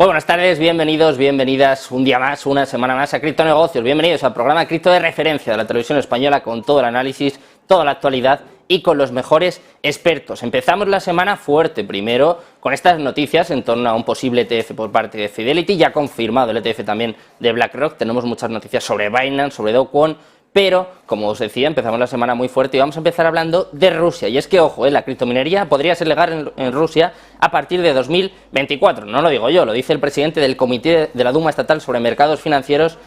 Muy buenas tardes, bienvenidos, bienvenidas un día más, una semana más a Criptonegocios. Bienvenidos al programa Cripto de referencia de la televisión española con todo el análisis, toda la actualidad y con los mejores expertos. Empezamos la semana fuerte, primero con estas noticias en torno a un posible ETF por parte de Fidelity, ya confirmado el ETF también de BlackRock. Tenemos muchas noticias sobre Binance, sobre Do Kwon, pero, como os decía, empezamos la semana muy fuerte y vamos a empezar hablando de Rusia. Y es que, ojo, la criptominería podría ser legal en Rusia a partir de 2024. No lo digo yo, lo dice el presidente del Comité de la Duma Estatal sobre Mercados Financieros,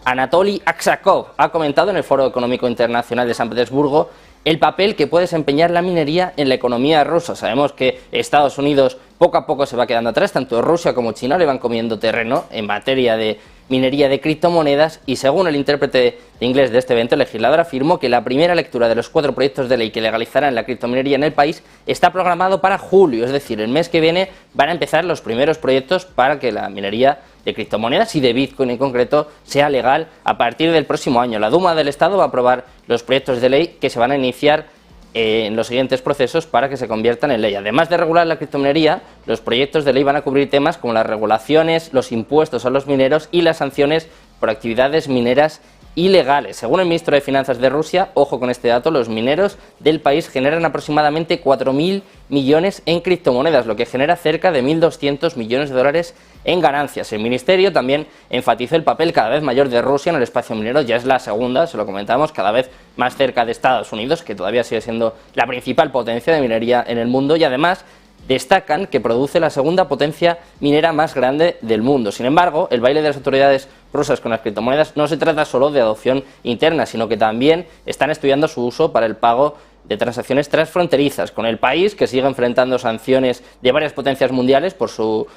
Anatoly Aksakov. Ha comentado en el Foro Económico Internacional de San Petersburgo el papel que puede desempeñar la minería en la economía rusa. Sabemos que Estados Unidos poco a poco se va quedando atrás, tanto Rusia como China le van comiendo terreno en materia de minería de criptomonedas, y según el intérprete de inglés de este evento, el legislador afirmó que la primera lectura de los 4 proyectos de ley que legalizarán la criptominería en el país está programado para julio, es decir, el mes que viene van a empezar los primeros proyectos para que la minería de criptomonedas y de Bitcoin en concreto sea legal a partir del próximo año. La Duma del Estado va a aprobar los proyectos de ley que se van a iniciar en los siguientes procesos para que se conviertan en ley. Además de regular la criptominería, los proyectos de ley van a cubrir temas como las regulaciones, los impuestos a los mineros y las sanciones por actividades mineras ilegales. Según el ministro de Finanzas de Rusia, ojo con este dato, los mineros del país generan aproximadamente 4.000 millones en criptomonedas, lo que genera cerca de 1.200 millones de dólares en ganancias. El ministerio también enfatizó el papel cada vez mayor de Rusia en el espacio minero, ya es la segunda, se lo comentamos, cada vez más cerca de Estados Unidos, que todavía sigue siendo la principal potencia de minería en el mundo, y además destacan que produce la segunda potencia minera más grande del mundo. Sin embargo, el baile de las autoridades rusas con las criptomonedas no se trata solo de adopción interna, sino que también están estudiando su uso para el pago de transacciones transfronterizas con el país, que sigue enfrentando sanciones de varias potencias mundiales por su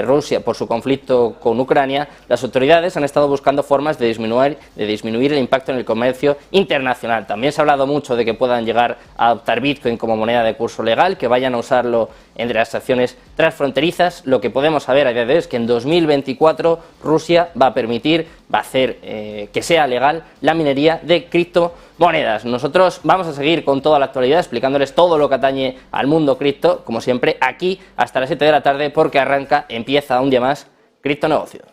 Rusia, por su conflicto con Ucrania. Las autoridades han estado buscando formas de disminuir el impacto en el comercio internacional. También se ha hablado mucho de que puedan llegar a adoptar Bitcoin como moneda de curso legal, que vayan a usarlo en transacciones transfronterizas. Lo que podemos saber a día de hoy es que en 2024 Rusia va a hacer que sea legal la minería de criptomonedas. Nosotros vamos a seguir con toda la actualidad explicándoles todo lo que atañe al mundo cripto, como siempre, aquí hasta las 7 de la tarde, porque empieza un día más Criptonegocios.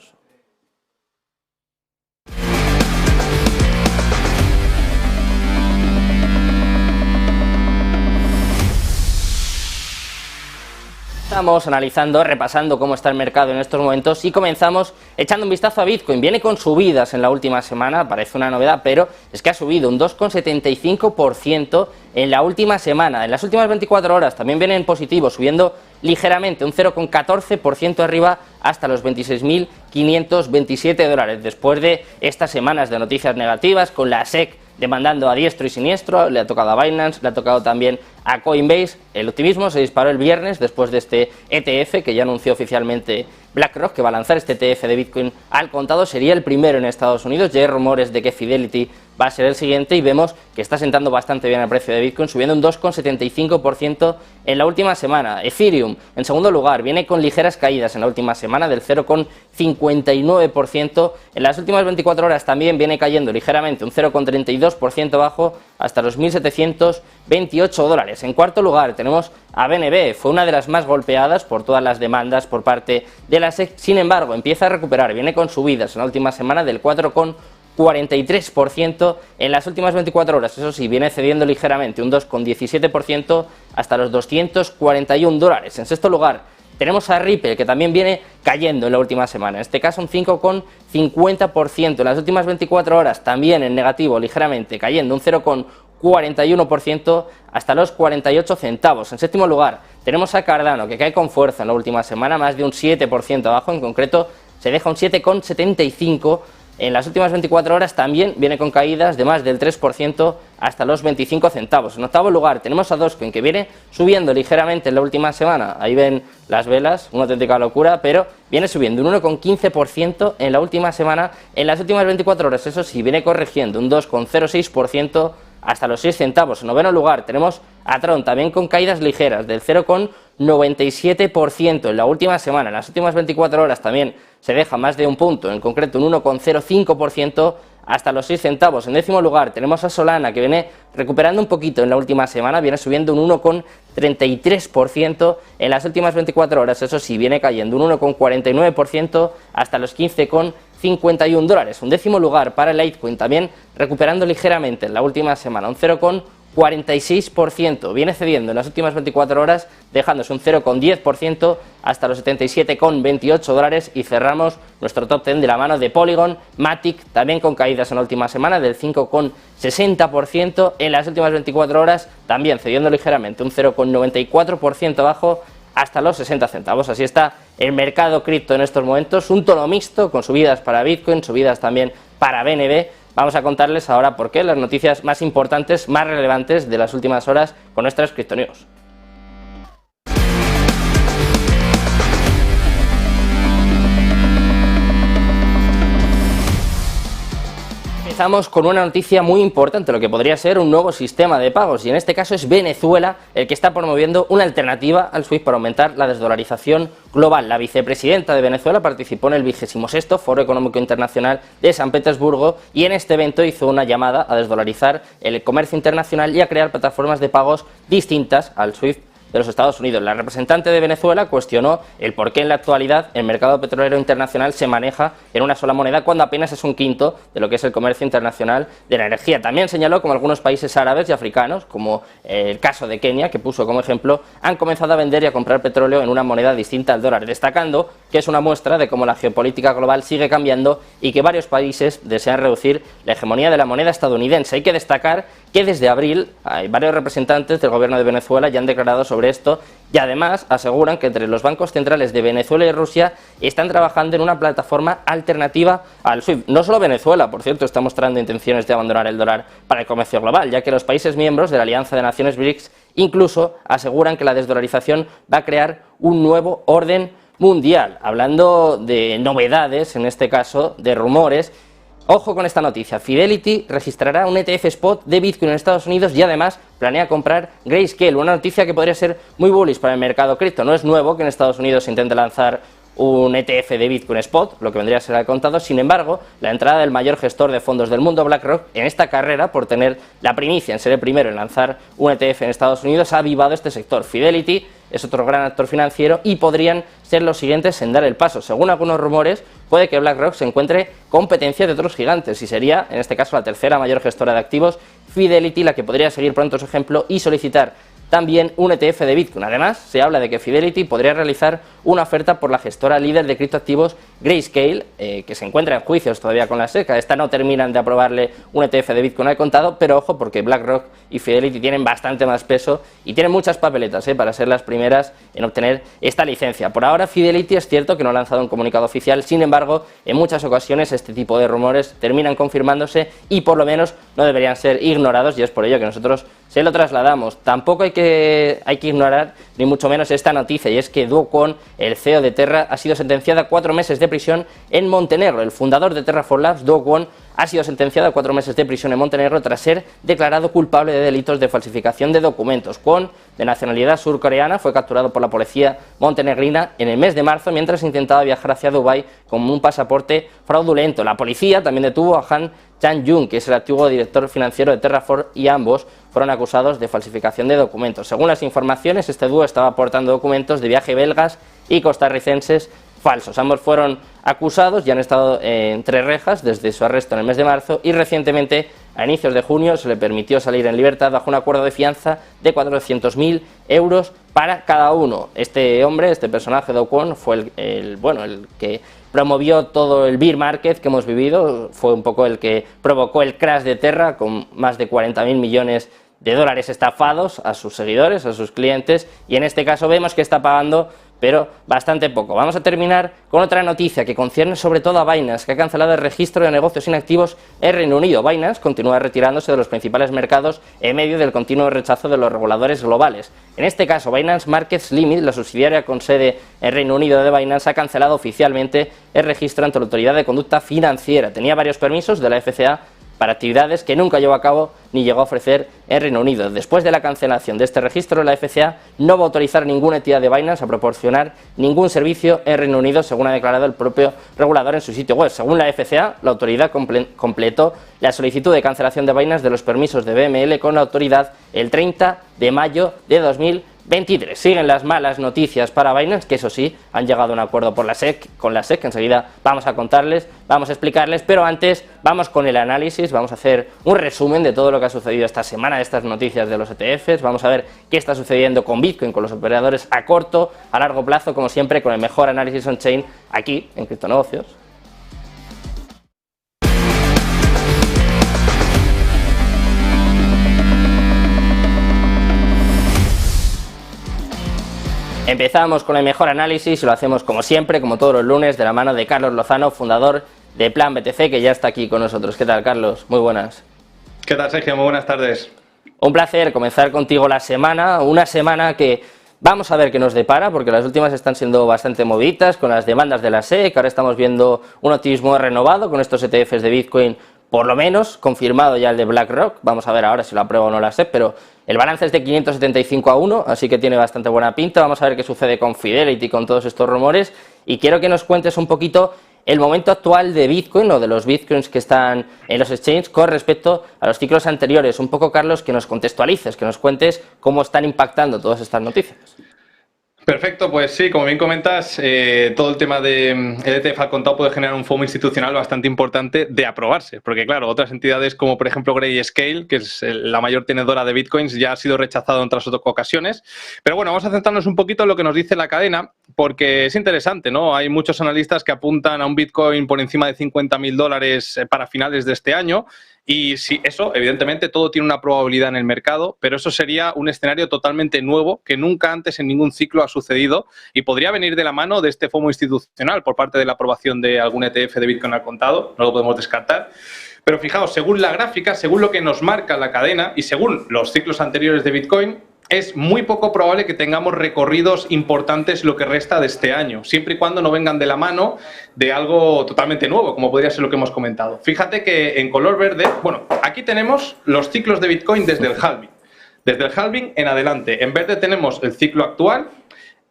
Estamos analizando, repasando cómo está el mercado en estos momentos y comenzamos echando un vistazo a Bitcoin. Viene con subidas en la última semana, parece una novedad, pero es que ha subido un 2,75% en la última semana. En las últimas 24 horas también viene en positivo, subiendo ligeramente, un 0,14% arriba hasta los 26.527 dólares. Después de estas semanas de noticias negativas, con la SEC demandando a diestro y siniestro, le ha tocado a Binance, le ha tocado también a Coinbase. El optimismo se disparó el viernes después de este ETF que ya anunció oficialmente BlackRock, que va a lanzar este ETF de Bitcoin al contado. Sería el primero en Estados Unidos, ya hay rumores de que Fidelity va a ser el siguiente, y vemos que está sentando bastante bien el precio de Bitcoin, subiendo un 2,75% en la última semana. Ethereum, en segundo lugar, viene con ligeras caídas en la última semana del 0,59%. En las últimas 24 horas también viene cayendo ligeramente, un 0,32% bajo, hasta los 1.728 dólares. En cuarto lugar tenemos a BNB, fue una de las más golpeadas por todas las demandas por parte de la SEC, sin embargo empieza a recuperar, viene con subidas en la última semana del 4,43% en las últimas 24 horas, eso sí, viene cediendo ligeramente, un 2,17% hasta los 241 dólares. En sexto lugar tenemos a Ripple, que también viene cayendo en la última semana, en este caso un 5,50%, en las últimas 24 horas también en negativo, ligeramente cayendo un 0,41% hasta los 48 centavos. En séptimo lugar tenemos a Cardano, que cae con fuerza en la última semana, más de un 7% abajo, en concreto se deja un 7,75%. En las últimas 24 horas también viene con caídas de más del 3% hasta los 25 centavos. En octavo lugar tenemos a Dogecoin, que viene subiendo ligeramente en la última semana. Ahí ven las velas, una auténtica locura, pero viene subiendo un 1,15% en la última semana. En las últimas 24 horas, eso sí, viene corrigiendo un 2,06% hasta los 6 centavos. En noveno lugar tenemos a Tron, también con caídas ligeras del 0,97% en la última semana. En las últimas 24 horas también se deja más de un punto, en concreto un 1,05% hasta los 6 centavos. En décimo lugar tenemos a Solana, que viene recuperando un poquito en la última semana, viene subiendo un 1,33% en las últimas 24 horas, eso sí, viene cayendo un 1,49% hasta los 15,51 dólares. Un décimo lugar para el Litecoin, también recuperando ligeramente en la última semana, un 0,46%, viene cediendo en las últimas 24 horas, dejándose un 0,10% hasta los 77,28 dólares, y cerramos nuestro top 10 de la mano de Polygon, Matic, también con caídas en la última semana del 5,60% en las últimas 24 horas, también cediendo ligeramente un 0,94% abajo hasta los 60 centavos. Así está el mercado cripto en estos momentos, un tono mixto con subidas para Bitcoin, subidas también para BNB. Vamos a contarles ahora por qué, las noticias más importantes, más relevantes de las últimas horas con nuestras Crypto News. Empezamos con una noticia muy importante, lo que podría ser un nuevo sistema de pagos, y en este caso es Venezuela el que está promoviendo una alternativa al SWIFT para aumentar la desdolarización global. La vicepresidenta de Venezuela participó en el 26º Foro Económico Internacional de San Petersburgo y en este evento hizo una llamada a desdolarizar el comercio internacional y a crear plataformas de pagos distintas al SWIFT de los Estados Unidos. La representante de Venezuela cuestionó el por qué en la actualidad el mercado petrolero internacional se maneja en una sola moneda cuando apenas es un quinto de lo que es el comercio internacional de la energía. También señaló como algunos países árabes y africanos, como el caso de Kenia, que puso como ejemplo, han comenzado a vender y a comprar petróleo en una moneda distinta al dólar, destacando que es una muestra de cómo la geopolítica global sigue cambiando y que varios países desean reducir la hegemonía de la moneda estadounidense. Hay que destacar que desde abril hay varios representantes del gobierno de Venezuela ya han declarado sobre esto, y además aseguran que entre los bancos centrales de Venezuela y Rusia están trabajando en una plataforma alternativa al SWIFT. No solo Venezuela, por cierto, está mostrando intenciones de abandonar el dólar para el comercio global, ya que los países miembros de la Alianza de Naciones BRICS incluso aseguran que la desdolarización va a crear un nuevo orden mundial. Hablando de novedades, en este caso de rumores, ojo con esta noticia, Fidelity registrará un ETF spot de Bitcoin en Estados Unidos y además planea comprar Grayscale, una noticia que podría ser muy bullish para el mercado cripto. No es nuevo que en Estados Unidos se intente lanzar un ETF de Bitcoin Spot, lo que vendría a ser al contado. Sin embargo, la entrada del mayor gestor de fondos del mundo, BlackRock, en esta carrera por tener la primicia en ser el primero en lanzar un ETF en Estados Unidos, ha avivado este sector. Fidelity es otro gran actor financiero y podrían ser los siguientes en dar el paso. Según algunos rumores, puede que BlackRock se encuentre competencia de otros gigantes y sería, en este caso, la tercera mayor gestora de activos, Fidelity, la que podría seguir pronto su ejemplo y solicitar también un ETF de Bitcoin. Además, se habla de que Fidelity podría realizar una oferta por la gestora líder de criptoactivos Grayscale, que se encuentra en juicios todavía con la SEC. Esta no terminan de aprobarle un ETF de Bitcoin al contado, pero ojo, porque BlackRock y Fidelity tienen bastante más peso y tienen muchas papeletas para ser las primeras en obtener esta licencia. Por ahora, Fidelity es cierto que no ha lanzado un comunicado oficial, sin embargo, en muchas ocasiones este tipo de rumores terminan confirmándose y por lo menos no deberían ser ignorados, y es por ello que nosotros se lo trasladamos. Tampoco hay que ignorar ni mucho menos esta noticia, y es que Do Kwon, el CEO de Terra, ha sido sentenciado a 4 meses de prisión en Montenegro. El fundador de Terraform Labs, Do Kwon, ha sido sentenciado a 4 meses de prisión en Montenegro tras ser declarado culpable de delitos de falsificación de documentos. Kwon, de nacionalidad surcoreana, fue capturado por la policía montenegrina en el mes de marzo mientras intentaba viajar hacia Dubái con un pasaporte fraudulento. La policía también detuvo a Han Chang-jung, que es el antiguo director financiero de Terraform, y ambos fueron acusados de falsificación de documentos. Según las informaciones, este dúo estaba aportando documentos de viaje belgas y costarricenses falsos. Ambos fueron acusados y han estado entre rejas desde su arresto en el mes de marzo, y recientemente, a inicios de junio, se le permitió salir en libertad bajo un acuerdo de fianza de 400.000 euros para cada uno. Este hombre, este personaje, Do Kwon, fue el que promovió todo el bear market que hemos vivido, fue un poco el que provocó el crash de Terra con más de 40.000 millones de dólares estafados a sus seguidores, a sus clientes, y en este caso vemos que está pagando, pero bastante poco. Vamos a terminar con otra noticia que concierne sobre todo a Binance, que ha cancelado el registro de negocios inactivos en Reino Unido. Binance continúa retirándose de los principales mercados en medio del continuo rechazo de los reguladores globales. En este caso, Binance Markets Limited, la subsidiaria con sede en Reino Unido de Binance, ha cancelado oficialmente el registro ante la Autoridad de Conducta Financiera. Tenía varios permisos de la FCA para actividades que nunca llevó a cabo ni llegó a ofrecer en Reino Unido. Después de la cancelación de este registro, la FCA no va a autorizar ninguna entidad de Binance a proporcionar ningún servicio en Reino Unido, según ha declarado el propio regulador en su sitio web. Según la FCA, la autoridad completó la solicitud de cancelación de Binance de los permisos de BML con la autoridad el 30 de mayo de 2023. Siguen las malas noticias para Binance, que eso sí, han llegado a un acuerdo con la SEC, que enseguida vamos a contarles, vamos a explicarles, pero antes vamos con el análisis, vamos a hacer un resumen de todo lo que ha sucedido esta semana, de estas noticias de los ETFs, vamos a ver qué está sucediendo con Bitcoin, con los operadores a corto, a largo plazo, como siempre, con el mejor análisis on-chain aquí en Criptonegocios. Empezamos con el mejor análisis y lo hacemos como siempre, como todos los lunes, de la mano de Carlos Lozano, fundador de Plan BTC, que ya está aquí con nosotros. ¿Qué tal, Carlos? Muy buenas. ¿Qué tal, Sergio? Muy buenas tardes. Un placer comenzar contigo la semana, una semana que vamos a ver qué nos depara, porque las últimas están siendo bastante movidas con las demandas de la SEC. Ahora estamos viendo un optimismo renovado con estos ETFs de Bitcoin, por lo menos confirmado ya el de BlackRock. Vamos a ver ahora si lo aprueba o no la SEC, pero el balance es de 575-1, así que tiene bastante buena pinta. Vamos a ver qué sucede con Fidelity, con todos estos rumores, y quiero que nos cuentes un poquito el momento actual de Bitcoin o de los Bitcoins que están en los exchanges con respecto a los ciclos anteriores. Un poco, Carlos, que nos contextualices, que nos cuentes cómo están impactando todas estas noticias. Perfecto, pues sí, como bien comentas, todo el tema de ETF al contado puede generar un FOMO institucional bastante importante de aprobarse, porque claro, otras entidades como por ejemplo Grayscale, que es la mayor tenedora de Bitcoins, ya ha sido rechazado en otras ocasiones. Pero bueno, vamos a centrarnos un poquito en lo que nos dice la cadena, porque es interesante, ¿no? Hay muchos analistas que apuntan a un Bitcoin por encima de $50.000 para finales de este año. Y sí, eso, evidentemente, todo tiene una probabilidad en el mercado, pero eso sería un escenario totalmente nuevo que nunca antes en ningún ciclo ha sucedido y podría venir de la mano de este FOMO institucional por parte de la aprobación de algún ETF de Bitcoin al contado, no lo podemos descartar. Pero fijaos, según la gráfica, según lo que nos marca la cadena y según los ciclos anteriores de Bitcoin, es muy poco probable que tengamos recorridos importantes lo que resta de este año, siempre y cuando no vengan de la mano de algo totalmente nuevo, como podría ser lo que hemos comentado. Fíjate que en color verde, bueno, aquí tenemos los ciclos de Bitcoin desde el halving. Desde el halving en adelante. En verde tenemos el ciclo actual,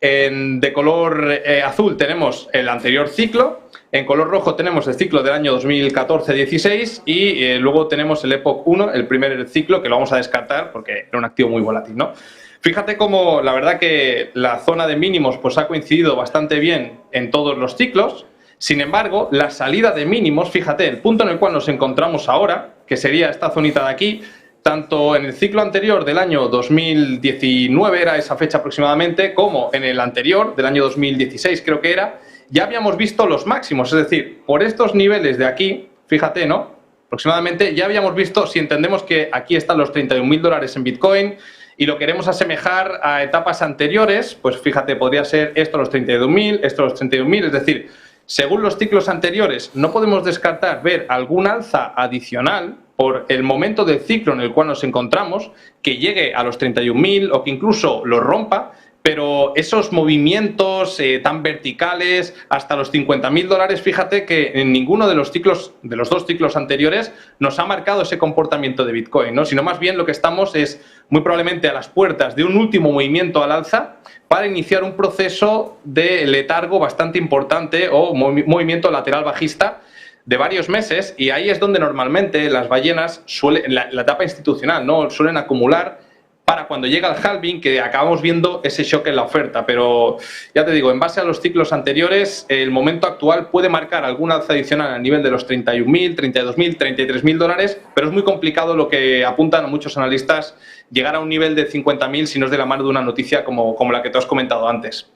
de color azul tenemos el anterior ciclo, en color rojo tenemos el ciclo del año 2014-16 y luego tenemos el Epoch 1, el primer ciclo, que lo vamos a descartar porque era un activo muy volátil, ¿no? Fíjate cómo la verdad que la zona de mínimos pues ha coincidido bastante bien en todos los ciclos. Sin embargo, la salida de mínimos, fíjate, el punto en el cual nos encontramos ahora, que sería esta zonita de aquí, tanto en el ciclo anterior del año 2019, era esa fecha aproximadamente, como en el anterior, del año 2016 creo que era, ya habíamos visto los máximos, es decir, por estos niveles de aquí, fíjate, ¿no? Aproximadamente ya habíamos visto, si entendemos que aquí están los $31.000 en Bitcoin y lo queremos asemejar a etapas anteriores, pues fíjate, podría ser esto los 32.000, esto los 31.000, es decir, según los ciclos anteriores, no podemos descartar ver algún alza adicional por el momento del ciclo en el cual nos encontramos, que llegue a los 31.000 o que incluso lo rompa, pero esos movimientos tan verticales hasta los $50.000, fíjate que en ninguno de los ciclos, de los dos ciclos anteriores, nos ha marcado ese comportamiento de Bitcoin, ¿no? Sino más bien lo que estamos es muy probablemente a las puertas de un último movimiento al alza para iniciar un proceso de letargo bastante importante o movimiento lateral bajista de varios meses, y ahí es donde normalmente las ballenas suelen, la etapa institucional, ¿no? Suelen acumular para cuando llega el halving, que acabamos viendo ese shock en la oferta. Pero ya te digo, en base a los ciclos anteriores, el momento actual puede marcar alguna alza adicional a nivel de los 31.000, 32.000, $33.000, pero es muy complicado, lo que apuntan muchos analistas, llegar a un nivel de 50.000 si no es de la mano de una noticia como la que te has comentado antes.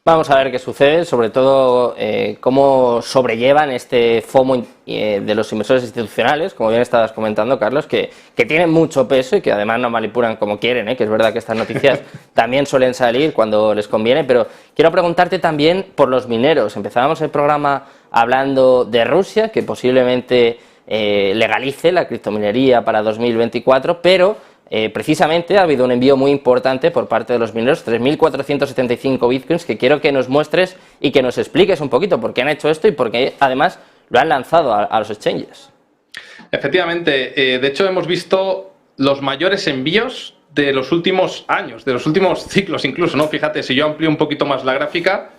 Vamos a ver qué sucede, sobre todo cómo sobrellevan este FOMO de los inversores institucionales, como bien estabas comentando, Carlos, que tienen mucho peso y que además no manipulan como quieren, que es verdad que estas noticias también suelen salir cuando les conviene, pero quiero preguntarte también por los mineros. Empezábamos el programa hablando de Rusia, que posiblemente legalice la criptominería para 2024, pero precisamente ha habido un envío muy importante por parte de los mineros, 3.475 bitcoins, que quiero que nos muestres y que nos expliques un poquito por qué han hecho esto y por qué además lo han lanzado a los exchanges. Efectivamente, de hecho hemos visto los mayores envíos de los últimos años, de los últimos ciclos incluso, ¿no? Fíjate, si yo amplío un poquito más la gráfica,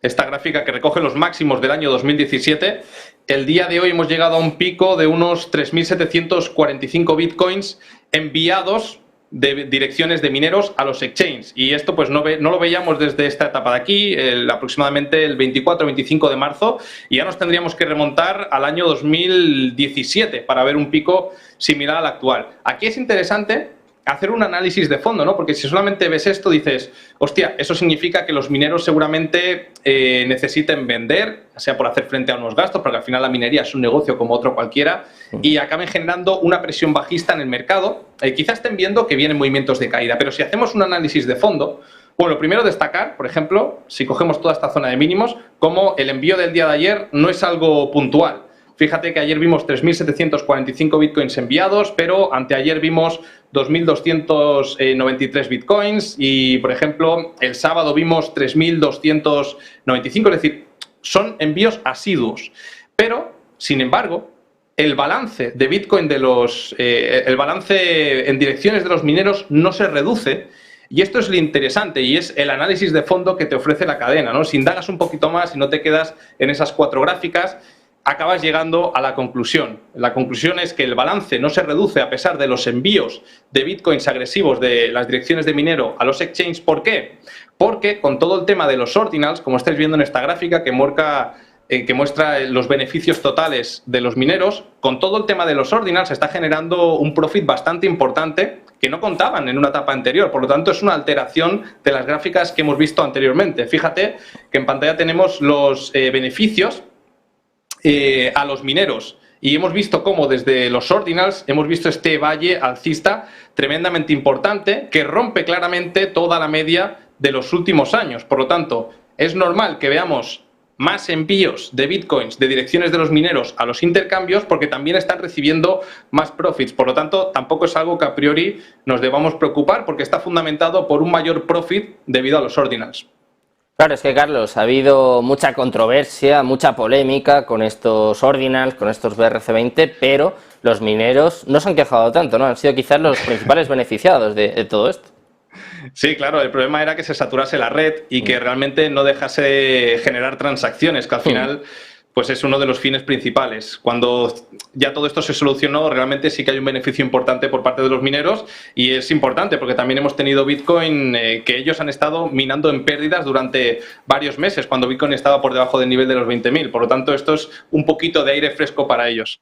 esta gráfica que recoge los máximos del año 2017, el día de hoy hemos llegado a un pico de unos 3.745 bitcoins enviados de direcciones de mineros a los exchanges. Y esto pues no lo veíamos desde esta etapa de aquí, aproximadamente el 24-25 de marzo, y ya nos tendríamos que remontar al año 2017 para ver un pico similar al actual. Aquí es interesante hacer un análisis de fondo, ¿no? Porque si solamente ves esto, dices, hostia, eso significa que los mineros seguramente necesiten vender, sea por hacer frente a unos gastos, porque al final la minería es un negocio como otro cualquiera, y acaben generando una presión bajista en el mercado. Quizás estén viendo que vienen movimientos de caída, pero si hacemos un análisis de fondo, bueno, primero destacar, por ejemplo, si cogemos toda esta zona de mínimos, como el envío del día de ayer no es algo puntual. Fíjate que ayer vimos 3.745 bitcoins enviados, pero anteayer vimos 2.293 bitcoins y, por ejemplo, el sábado vimos 3.295, es decir, son envíos asiduos. Pero, sin embargo, el balance de bitcoin el balance en direcciones de los mineros no se reduce. Y esto es lo interesante y es el análisis de fondo que te ofrece la cadena, ¿no? Si indagas un poquito más y no te quedas en esas 4 gráficas, acabas llegando a la conclusión. La conclusión es que el balance no se reduce a pesar de los envíos de bitcoins agresivos de las direcciones de minero a los exchanges. ¿Por qué? Porque con todo el tema de los ordinals, como estáis viendo en esta gráfica que muestra los beneficios totales de los mineros, con todo el tema de los ordinals se está generando un profit bastante importante que no contaban en una etapa anterior. Por lo tanto, es una alteración de las gráficas que hemos visto anteriormente. Fíjate que en pantalla tenemos los beneficios a los mineros y hemos visto cómo desde los ordinals hemos visto este valle alcista tremendamente importante que rompe claramente toda la media de los últimos años. Por lo tanto, es normal que veamos más envíos de bitcoins de direcciones de los mineros a los intercambios porque también están recibiendo más profits. Por lo tanto, tampoco es algo que a priori nos debamos preocupar porque está fundamentado por un mayor profit debido a los ordinals. Claro, es que, Carlos, ha habido mucha controversia, mucha polémica con estos ordinals, con estos BRC20, pero los mineros no se han quejado tanto, ¿no? Han sido quizás los principales beneficiados de todo esto. Sí, claro, el problema era que se saturase la red y que realmente no dejase generar transacciones, que al final pues es uno de los fines principales. Cuando ya todo esto se solucionó, realmente sí que hay un beneficio importante por parte de los mineros y es importante porque también hemos tenido Bitcoin que ellos han estado minando en pérdidas durante varios meses, cuando Bitcoin estaba por debajo del nivel de los 20.000. Por lo tanto, esto es un poquito de aire fresco para ellos.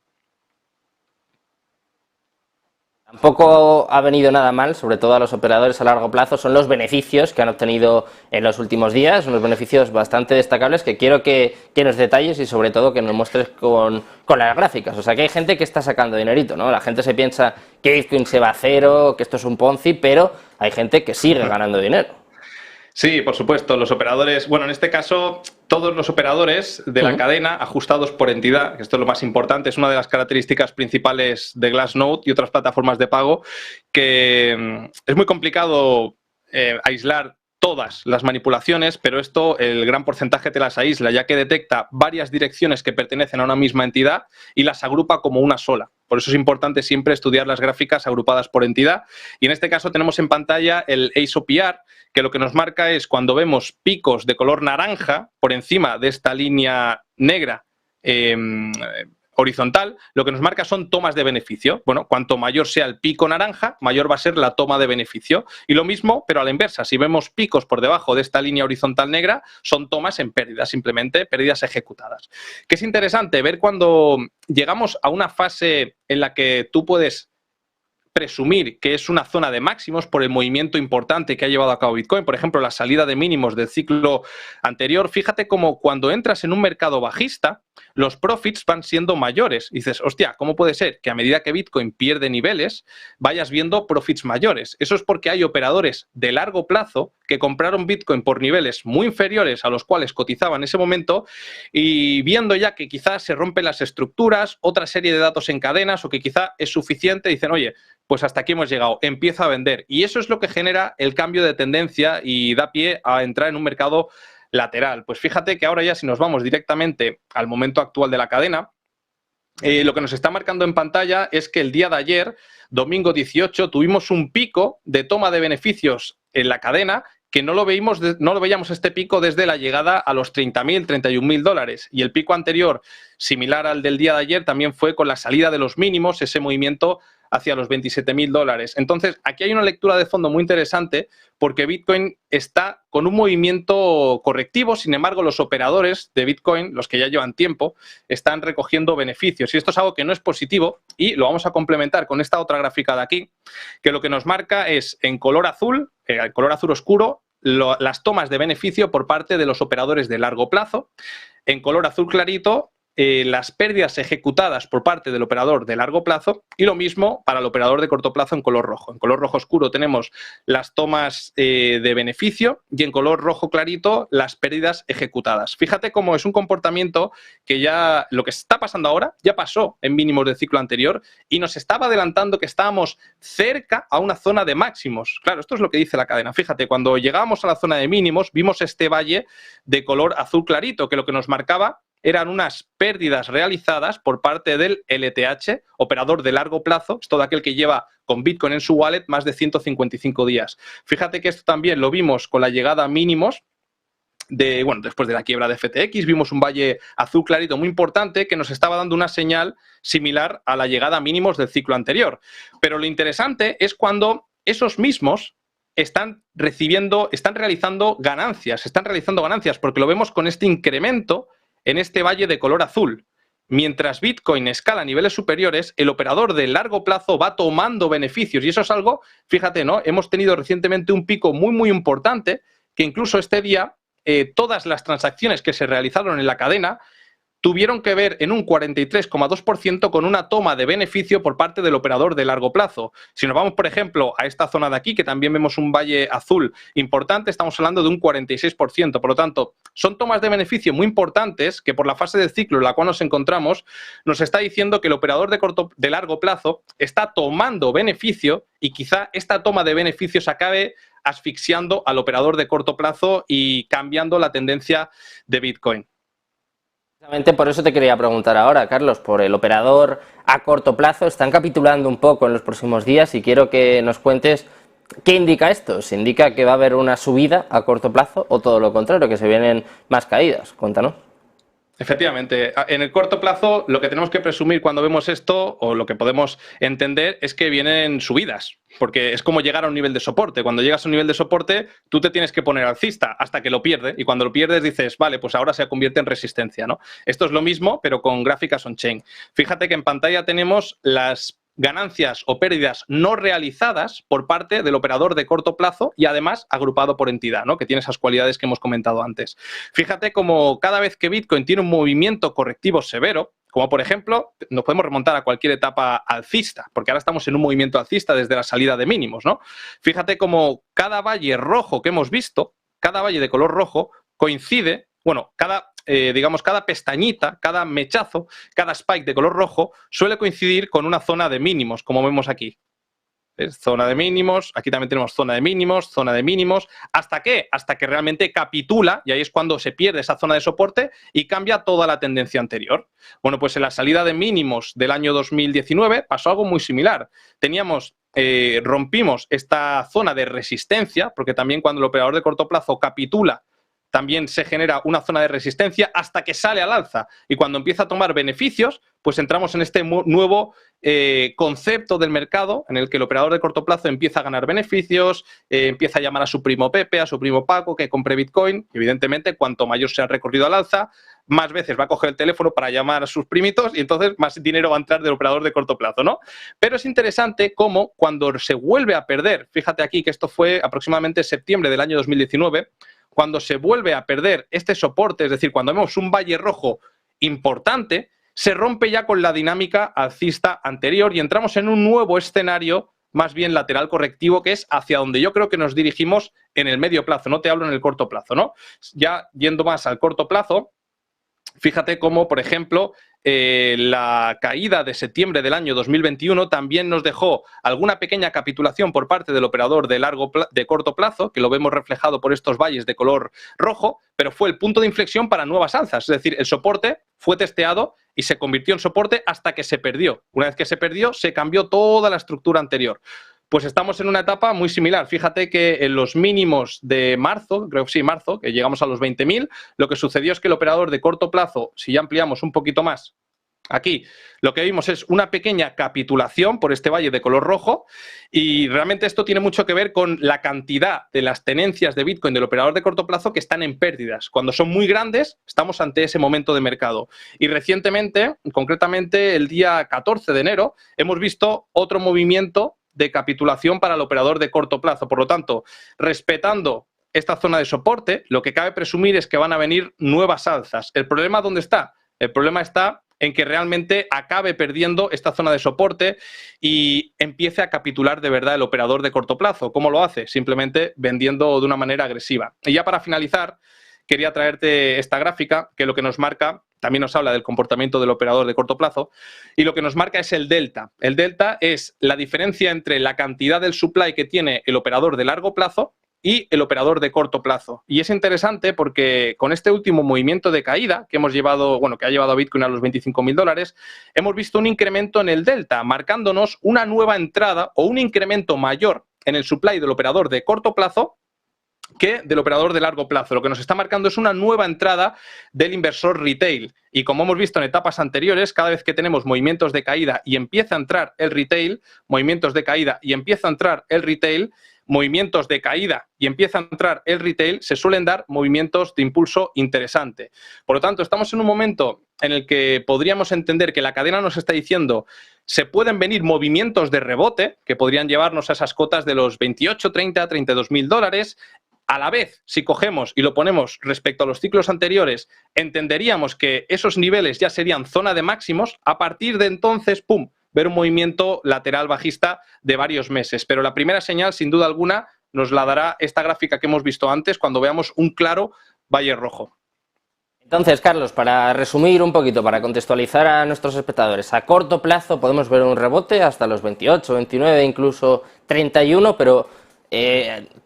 Tampoco ha venido nada mal, sobre todo a los operadores a largo plazo, son los beneficios que han obtenido en los últimos días, unos beneficios bastante destacables que quiero que nos detalles y sobre todo que nos muestres con las gráficas. O sea, que hay gente que está sacando dinerito, ¿no? La gente se piensa que Bitcoin se va a cero, que esto es un Ponzi, pero hay gente que sigue ganando dinero. Sí, por supuesto, los operadores, bueno, en este caso, todos los operadores de la cadena ajustados por entidad, que esto es lo más importante, es una de las características principales de Glassnode y otras plataformas de pago, que es muy complicado aislar todas las manipulaciones, pero esto el gran porcentaje te las aísla, ya que detecta varias direcciones que pertenecen a una misma entidad y las agrupa como una sola. Por eso es importante siempre estudiar las gráficas agrupadas por entidad. Y en este caso tenemos en pantalla el ACE-OPR, que lo que nos marca es cuando vemos picos de color naranja por encima de esta línea negra horizontal, lo que nos marca son tomas de beneficio. Bueno, cuanto mayor sea el pico naranja, mayor va a ser la toma de beneficio. Y lo mismo, pero a la inversa, si vemos picos por debajo de esta línea horizontal negra, son tomas en pérdidas, simplemente pérdidas ejecutadas. Que es interesante ver cuando llegamos a una fase en la que tú puedes presumir que es una zona de máximos por el movimiento importante que ha llevado a cabo Bitcoin, por ejemplo, la salida de mínimos del ciclo anterior. Fíjate cómo cuando entras en un mercado bajista, los profits van siendo mayores. Y dices, hostia, ¿cómo puede ser que a medida que Bitcoin pierde niveles, vayas viendo profits mayores? Eso es porque hay operadores de largo plazo que compraron Bitcoin por niveles muy inferiores a los cuales cotizaba en ese momento y viendo ya que quizás se rompen las estructuras, otra serie de datos en cadenas o que quizá es suficiente, dicen, oye, pues hasta aquí hemos llegado, empieza a vender. Y eso es lo que genera el cambio de tendencia y da pie a entrar en un mercado lateral. Pues fíjate que ahora ya si nos vamos directamente al momento actual de la cadena, lo que nos está marcando en pantalla es que el día de ayer, domingo 18, tuvimos un pico de toma de beneficios en la cadena que no lo veíamos este pico desde la llegada a los 30.000, 31.000 dólares. Y el pico anterior, similar al del día de ayer, también fue con la salida de los mínimos, ese movimiento hacia los 27.000 dólares. Entonces, aquí hay una lectura de fondo muy interesante porque Bitcoin está con un movimiento correctivo. Sin embargo, los operadores de Bitcoin, los que ya llevan tiempo, están recogiendo beneficios. Y esto es algo que no es positivo y lo vamos a complementar con esta otra gráfica de aquí, que lo que nos marca es en color azul, el color azul oscuro, las tomas de beneficio por parte de los operadores de largo plazo. En color azul clarito, las pérdidas ejecutadas por parte del operador de largo plazo, y lo mismo para el operador de corto plazo en color rojo. En color rojo oscuro tenemos las tomas de beneficio y en color rojo clarito las pérdidas ejecutadas. Fíjate cómo es un comportamiento que ya lo que está pasando ahora ya pasó en mínimos del ciclo anterior y nos estaba adelantando que estábamos cerca a una zona de máximos. Claro, esto es lo que dice la cadena. Fíjate, cuando llegábamos a la zona de mínimos vimos este valle de color azul clarito que lo que nos marcaba eran unas pérdidas realizadas por parte del LTH, operador de largo plazo, es todo aquel que lleva con Bitcoin en su wallet más de 155 días. Fíjate que esto también lo vimos con la llegada a mínimos después de la quiebra de FTX, vimos un valle azul clarito muy importante que nos estaba dando una señal similar a la llegada a mínimos del ciclo anterior. Pero lo interesante es cuando esos mismos están realizando ganancias, porque lo vemos con este incremento en este valle de color azul. Mientras Bitcoin escala a niveles superiores, el operador de largo plazo va tomando beneficios. Y eso es algo, fíjate, ¿no? Hemos tenido recientemente un pico muy, muy importante, que incluso este día todas las transacciones que se realizaron en la cadena tuvieron que ver en un 43,2% con una toma de beneficio por parte del operador de largo plazo. Si nos vamos, por ejemplo, a esta zona de aquí, que también vemos un valle azul importante, estamos hablando de un 46%. Por lo tanto, son tomas de beneficio muy importantes que por la fase del ciclo en la cual nos encontramos, nos está diciendo que el operador de largo plazo está tomando beneficio y quizá esta toma de beneficios acabe asfixiando al operador de corto plazo y cambiando la tendencia de Bitcoin. Precisamente por eso te quería preguntar ahora, Carlos, por el operador a corto plazo. Están capitulando un poco en los próximos días y quiero que nos cuentes qué indica esto. ¿Se indica que va a haber una subida a corto plazo o todo lo contrario, que se vienen más caídas? Cuéntanos. Efectivamente, en el corto plazo lo que tenemos que presumir cuando vemos esto, o lo que podemos entender, es que vienen subidas, porque es como llegar a un nivel de soporte. Cuando llegas a un nivel de soporte, tú te tienes que poner alcista hasta que lo pierdes, y cuando lo pierdes dices, vale, pues ahora se convierte en resistencia, ¿no? Esto es lo mismo, pero con gráficas on-chain. Fíjate que en pantalla tenemos las ganancias o pérdidas no realizadas por parte del operador de corto plazo y además agrupado por entidad, ¿no? Que tiene esas cualidades que hemos comentado antes. Fíjate como cada vez que Bitcoin tiene un movimiento correctivo severo, como por ejemplo, nos podemos remontar a cualquier etapa alcista, porque ahora estamos en un movimiento alcista desde la salida de mínimos, ¿no? Fíjate como cada valle rojo que hemos visto, cada valle de color rojo, coincide, bueno, cada pestañita, cada mechazo, cada spike de color rojo suele coincidir con una zona de mínimos, como vemos aquí. ¿Ves? Zona de mínimos, aquí también tenemos zona de mínimos. ¿Hasta qué? Hasta que realmente capitula y ahí es cuando se pierde esa zona de soporte y cambia toda la tendencia anterior. Bueno, pues en la salida de mínimos del año 2019 pasó algo muy similar. Rompimos esta zona de resistencia, porque también cuando el operador de corto plazo capitula, también se genera una zona de resistencia hasta que sale al alza. Y cuando empieza a tomar beneficios, pues entramos en este nuevo concepto del mercado en el que el operador de corto plazo empieza a ganar beneficios, empieza a llamar a su primo Pepe, a su primo Paco, que compre Bitcoin. Evidentemente, cuanto mayor sea el recorrido al alza, más veces va a coger el teléfono para llamar a sus primitos y entonces más dinero va a entrar del operador de corto plazo, ¿no? Pero es interesante cómo cuando se vuelve a perder, fíjate aquí que esto fue aproximadamente septiembre del año 2019, cuando se vuelve a perder este soporte, es decir, cuando vemos un valle rojo importante, se rompe ya con la dinámica alcista anterior y entramos en un nuevo escenario más bien lateral correctivo, que es hacia donde yo creo que nos dirigimos en el medio plazo, no te hablo en el corto plazo, ¿no? Ya yendo más al corto plazo, fíjate cómo, por ejemplo, la caída de septiembre del año 2021 también nos dejó alguna pequeña capitulación por parte del operador de corto plazo, que lo vemos reflejado por estos valles de color rojo, pero fue el punto de inflexión para nuevas alzas. Es decir, el soporte fue testeado y se convirtió en soporte hasta que se perdió. Una vez que se perdió, se cambió toda la estructura anterior. Pues estamos en una etapa muy similar. Fíjate que en los mínimos de marzo, creo que sí, marzo, que llegamos a los 20.000, lo que sucedió es que el operador de corto plazo, si ya ampliamos un poquito más, aquí lo que vimos es una pequeña capitulación por este valle de color rojo y realmente esto tiene mucho que ver con la cantidad de las tenencias de Bitcoin del operador de corto plazo que están en pérdidas. Cuando son muy grandes, estamos ante ese momento de mercado. Y recientemente, concretamente el día 14 de enero, hemos visto otro movimiento de capitulación para el operador de corto plazo. Por lo tanto, respetando esta zona de soporte, lo que cabe presumir es que van a venir nuevas alzas. ¿El problema dónde está? El problema está en que realmente acabe perdiendo esta zona de soporte y empiece a capitular de verdad el operador de corto plazo. ¿Cómo lo hace? Simplemente vendiendo de una manera agresiva. Y ya para finalizar, quería traerte esta gráfica que lo que nos marca, también nos habla del comportamiento del operador de corto plazo, y lo que nos marca es el delta. El delta es la diferencia entre la cantidad del supply que tiene el operador de largo plazo y el operador de corto plazo. Y es interesante porque con este último movimiento de caída que hemos llevado, bueno, que ha llevado a Bitcoin a los $25.000, hemos visto un incremento en el delta, marcándonos una nueva entrada o un incremento mayor en el supply del operador de corto plazo que del operador de largo plazo. Lo que nos está marcando es una nueva entrada del inversor retail. Y como hemos visto en etapas anteriores, cada vez que tenemos movimientos de caída y empieza a entrar el retail, movimientos de caída y empieza a entrar el retail, movimientos de caída y empieza a entrar el retail, se suelen dar movimientos de impulso interesante. Por lo tanto, estamos en un momento en el que podríamos entender que la cadena nos está diciendo se pueden venir movimientos de rebote que podrían llevarnos a esas cotas de los 28, 30, $32.000. A la vez, si cogemos y lo ponemos respecto a los ciclos anteriores, entenderíamos que esos niveles ya serían zona de máximos. A partir de entonces, ¡pum!, ver un movimiento lateral bajista de varios meses. Pero la primera señal, sin duda alguna, nos la dará esta gráfica que hemos visto antes cuando veamos un claro valle rojo. Entonces, Carlos, para resumir un poquito, para contextualizar a nuestros espectadores, a corto plazo podemos ver un rebote hasta los 28, 29, incluso 31, pero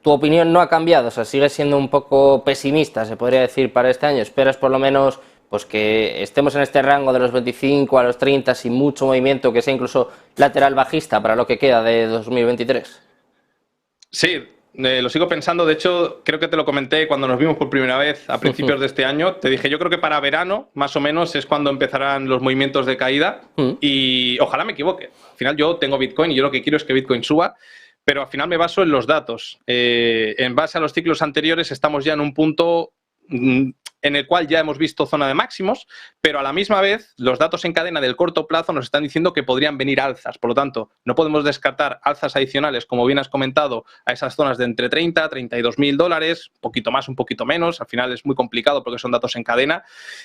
tu opinión no ha cambiado, o sea, sigues siendo un poco pesimista, se podría decir, para este año. ¿Esperas por lo menos pues que estemos en este rango de los 25 a los 30 sin mucho movimiento, que sea incluso lateral bajista para lo que queda de 2023? Sí, lo sigo pensando. De hecho, creo que te lo comenté cuando nos vimos por primera vez a principios de este año. Te dije, yo creo que para verano, más o menos, es cuando empezarán los movimientos de caída y ojalá me equivoque. Al final yo tengo Bitcoin y yo lo que quiero es que Bitcoin suba, pero al final me baso en los datos. En base a los ciclos anteriores estamos ya en un punto en el cual ya hemos visto zona de máximos, pero a la misma vez los datos en cadena del corto plazo nos están diciendo que podrían venir alzas. Por lo tanto, no podemos descartar alzas adicionales, como bien has comentado, a esas zonas de entre 30 a $32.000, un poquito más, un poquito menos. Al final es muy complicado porque son datos en cadena,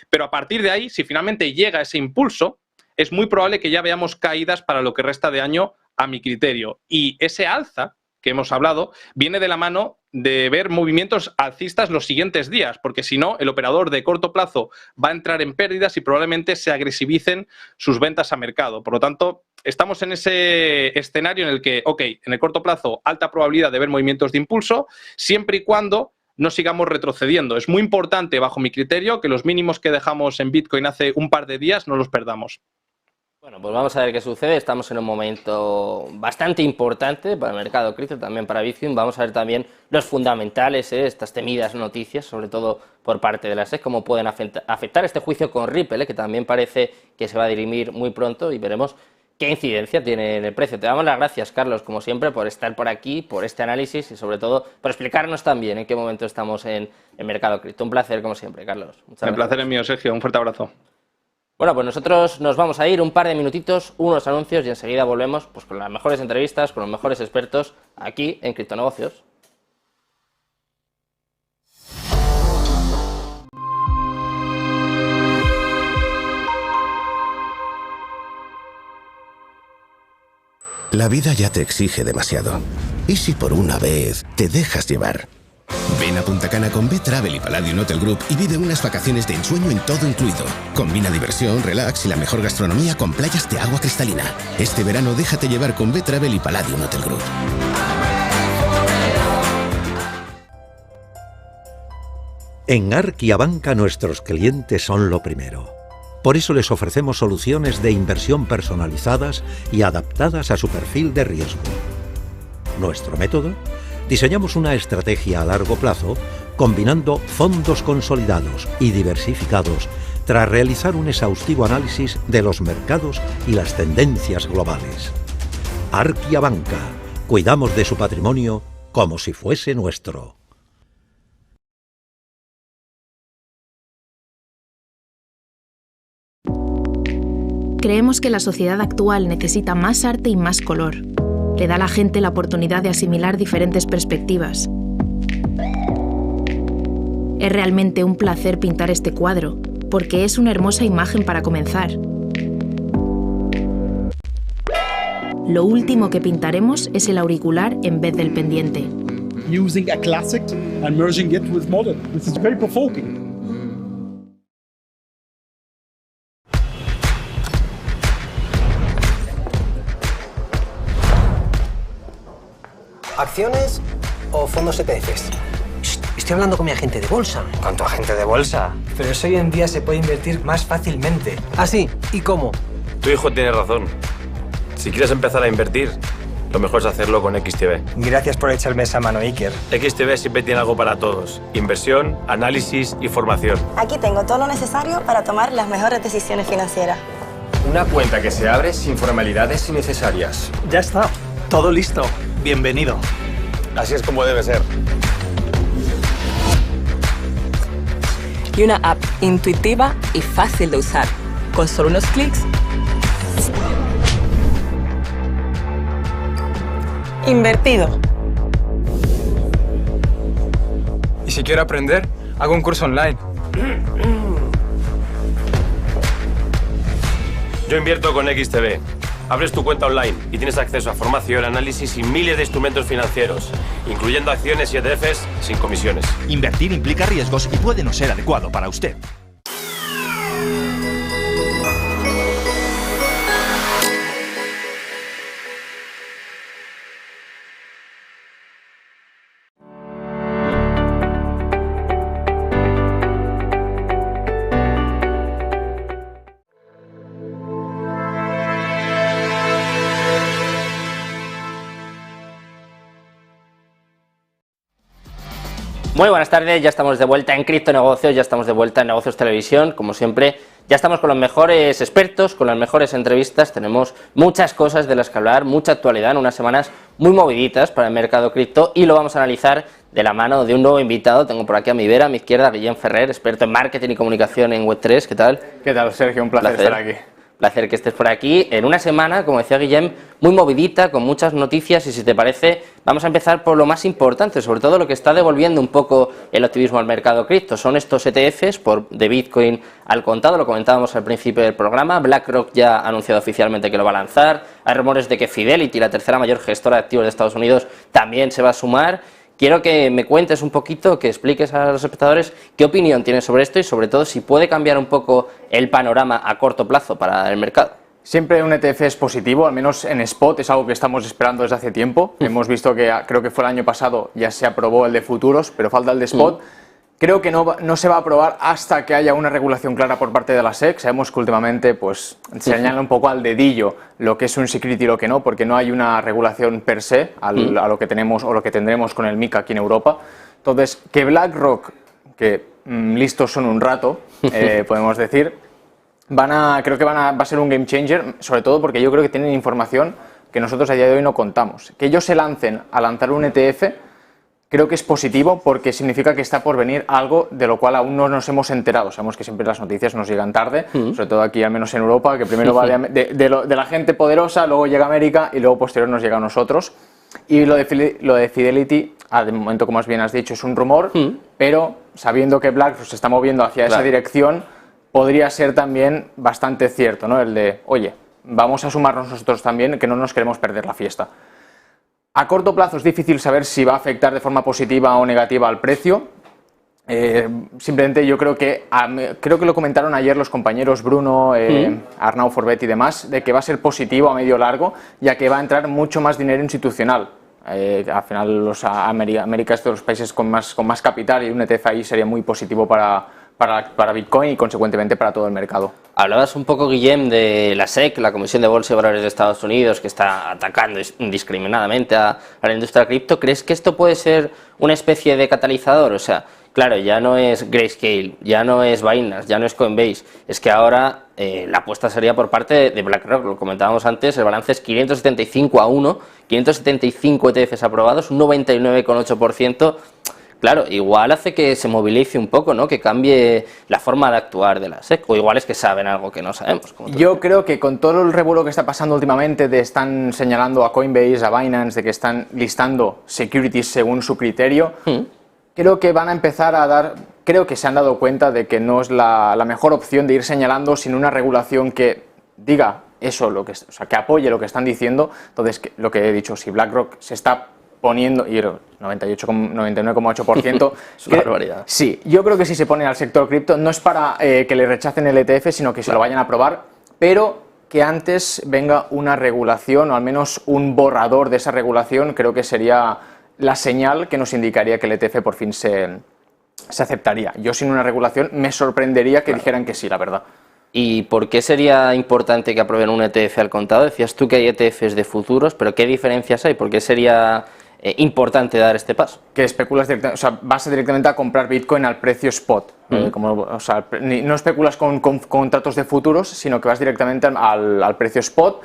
pero a partir de ahí, si finalmente llega ese impulso, es muy probable que ya veamos caídas para lo que resta de año, a mi criterio. Y ese alza que hemos hablado viene de la mano de ver movimientos alcistas los siguientes días, porque si no, el operador de corto plazo va a entrar en pérdidas y probablemente se agresivicen sus ventas a mercado. Por lo tanto, estamos en ese escenario en el que, ok, en el corto plazo, alta probabilidad de ver movimientos de impulso, siempre y cuando no sigamos retrocediendo. Es muy importante, bajo mi criterio, que los mínimos que dejamos en Bitcoin hace un par de días no los perdamos. Bueno, pues vamos a ver qué sucede. Estamos en un momento bastante importante para el mercado cripto, también para Bitcoin. Vamos a ver también los fundamentales, estas temidas noticias, sobre todo por parte de la SEC, cómo pueden afectar este juicio con Ripple, que también parece que se va a dirimir muy pronto, y veremos qué incidencia tiene en el precio. Te damos las gracias, Carlos, como siempre, por estar por aquí, por este análisis y sobre todo por explicarnos también en qué momento estamos en el mercado cripto. Un placer, como siempre, Carlos. Muchas gracias. El placer es mío, Sergio. Un fuerte abrazo. Bueno, pues nosotros nos vamos a ir un par de minutitos, unos anuncios, y enseguida volvemos pues con las mejores entrevistas, con los mejores expertos aquí en Criptonegocios. La vida ya te exige demasiado. ¿Y si por una vez te dejas llevar? Ven Ven a Punta Cana con B-Travel y Palladium Hotel Group y vive unas vacaciones de ensueño en todo incluido. Combina diversión, relax y la mejor gastronomía con playas de agua cristalina. Este verano déjate llevar con B-Travel y Palladium Hotel Group. En Arquia Banca nuestros clientes son lo primero. Por eso les ofrecemos soluciones de inversión personalizadas y adaptadas a su perfil de riesgo. Nuestro método: diseñamos una estrategia a largo plazo combinando fondos consolidados y diversificados tras realizar un exhaustivo análisis de los mercados y las tendencias globales. Arquia Banca. Cuidamos de su patrimonio como si fuese nuestro. Creemos que la sociedad actual necesita más arte y más color. Le da a la gente la oportunidad de asimilar diferentes perspectivas. Es realmente un placer pintar este cuadro, porque es una hermosa imagen para comenzar. Lo último que pintaremos es el auricular en vez del pendiente. Using a classic and merging it with modern. This is very provoking. ¿Acciones o fondos ETFs? Estoy hablando con mi agente de bolsa. ¿Con tu agente de bolsa? Pero eso hoy en día se puede invertir más fácilmente. ¿Ah, sí? ¿Y cómo? Tu hijo tiene razón. Si quieres empezar a invertir, lo mejor es hacerlo con XTB. Gracias por echarme esa mano, Iker. XTB siempre tiene algo para todos. Inversión, análisis y formación. Aquí tengo todo lo necesario para tomar las mejores decisiones financieras. Una cuenta que se abre sin formalidades innecesarias. Ya está. Todo listo. Bienvenido. Así es como debe ser. Y una app intuitiva y fácil de usar. Con solo unos clics. Invertido. Y si quiero aprender, hago un curso online. Yo invierto con XTB. Abres tu cuenta online y tienes acceso a formación, análisis y miles de instrumentos financieros, incluyendo acciones y ETFs sin comisiones. Invertir implica riesgos y puede no ser adecuado para usted. Muy buenas tardes, ya estamos de vuelta en Criptonegocios, ya estamos de vuelta en Negocios Televisión, como siempre, ya estamos con los mejores expertos, con las mejores entrevistas, tenemos muchas cosas de las que hablar, mucha actualidad en unas semanas muy moviditas para el mercado cripto y lo vamos a analizar de la mano de un nuevo invitado. Tengo por aquí a mi vera, a mi izquierda, Guillem Ferrer, experto en marketing y comunicación en Web3, ¿qué tal? ¿Qué tal, Sergio? Un placer estar aquí. Placer que estés por aquí en una semana, como decía Guillem, muy movidita, con muchas noticias y si te parece vamos a empezar por lo más importante, sobre todo lo que está devolviendo un poco el optimismo al mercado cripto. Son estos ETFs de Bitcoin al contado, lo comentábamos al principio del programa. BlackRock ya ha anunciado oficialmente que lo va a lanzar, hay rumores de que Fidelity, la tercera mayor gestora de activos de Estados Unidos, también se va a sumar. Quiero que me cuentes un poquito, que expliques a los espectadores qué opinión tienes sobre esto y sobre todo si puede cambiar un poco el panorama a corto plazo para el mercado. Siempre un ETF es positivo, al menos en spot, es algo que estamos esperando desde hace tiempo. Hemos visto que creo que fue el año pasado, ya se aprobó el de futuros, pero falta el de spot. Creo que no se va a aprobar hasta que haya una regulación clara por parte de la SEC. Sabemos que últimamente pues, se añade un poco al dedillo lo que es un security y lo que no, porque no hay una regulación per se a lo que tenemos o lo que tendremos con el MiCA aquí en Europa. Entonces, que BlackRock, que listos son un rato, podemos decir, creo que va a ser un game changer, sobre todo porque yo creo que tienen información que nosotros a día de hoy no contamos. Que ellos se lancen a lanzar un ETF, creo que es positivo porque significa que está por venir algo de lo cual aún no nos hemos enterado. Sabemos que siempre las noticias nos llegan tarde, sobre todo aquí, al menos en Europa, que primero va de la gente poderosa, luego llega a América y luego posterior nos llega a nosotros. Y lo de Fidelity, de momento, como bien has dicho, es un rumor, pero sabiendo que BlackRock se está moviendo hacia esa dirección, podría ser también bastante cierto, ¿no? El de, oye, vamos a sumarnos nosotros también, que no nos queremos perder la fiesta. A corto plazo es difícil saber si va a afectar de forma positiva o negativa al precio. Simplemente yo creo que lo comentaron ayer los compañeros Bruno, Arnau Forbet y demás, de que va a ser positivo a medio largo, ya que va a entrar mucho más dinero institucional. Al final América es de los países con más capital, y un ETF ahí sería muy positivo para Bitcoin y consecuentemente para todo el mercado. Hablabas un poco, Guillem, de la SEC, la Comisión de Bolsa y Valores de Estados Unidos, que está atacando indiscriminadamente a la industria cripto. ¿Crees que esto puede ser una especie de catalizador? O sea, claro, ya no es Grayscale, ya no es Binance, ya no es Coinbase, es que ahora la apuesta sería por parte de BlackRock, lo comentábamos antes, el balance es 575-1, 575 ETFs aprobados, un 99,8%. Claro, igual hace que se movilice un poco, ¿no? Que cambie la forma de actuar de la SEC, o igual es que saben algo que no sabemos. Yo creo que con todo el revuelo que está pasando últimamente, están señalando a Coinbase, a Binance, de que están listando securities según su criterio, creo que van a empezar creo que se han dado cuenta de que no es la mejor opción de ir señalando sin una regulación que diga eso, que apoye lo que están diciendo. Entonces, lo que he dicho, si BlackRock se está poniendo, y 99,8%. Es una barbaridad. Sí, yo creo que si se pone al sector cripto no es para que le rechacen el ETF, sino que se lo vayan a aprobar, pero que antes venga una regulación o al menos un borrador de esa regulación. Creo que sería la señal que nos indicaría que el ETF por fin se aceptaría. Yo sin una regulación me sorprendería que dijeran que sí, la verdad. ¿Y por qué sería importante que aprueben un ETF al contado? Decías tú que hay ETFs de futuros, pero ¿qué diferencias hay? ¿Por qué sería importante dar este paso? Que especulas directamente, vas directamente a comprar Bitcoin al precio spot. No especulas con contratos de futuros, sino que vas directamente al precio spot,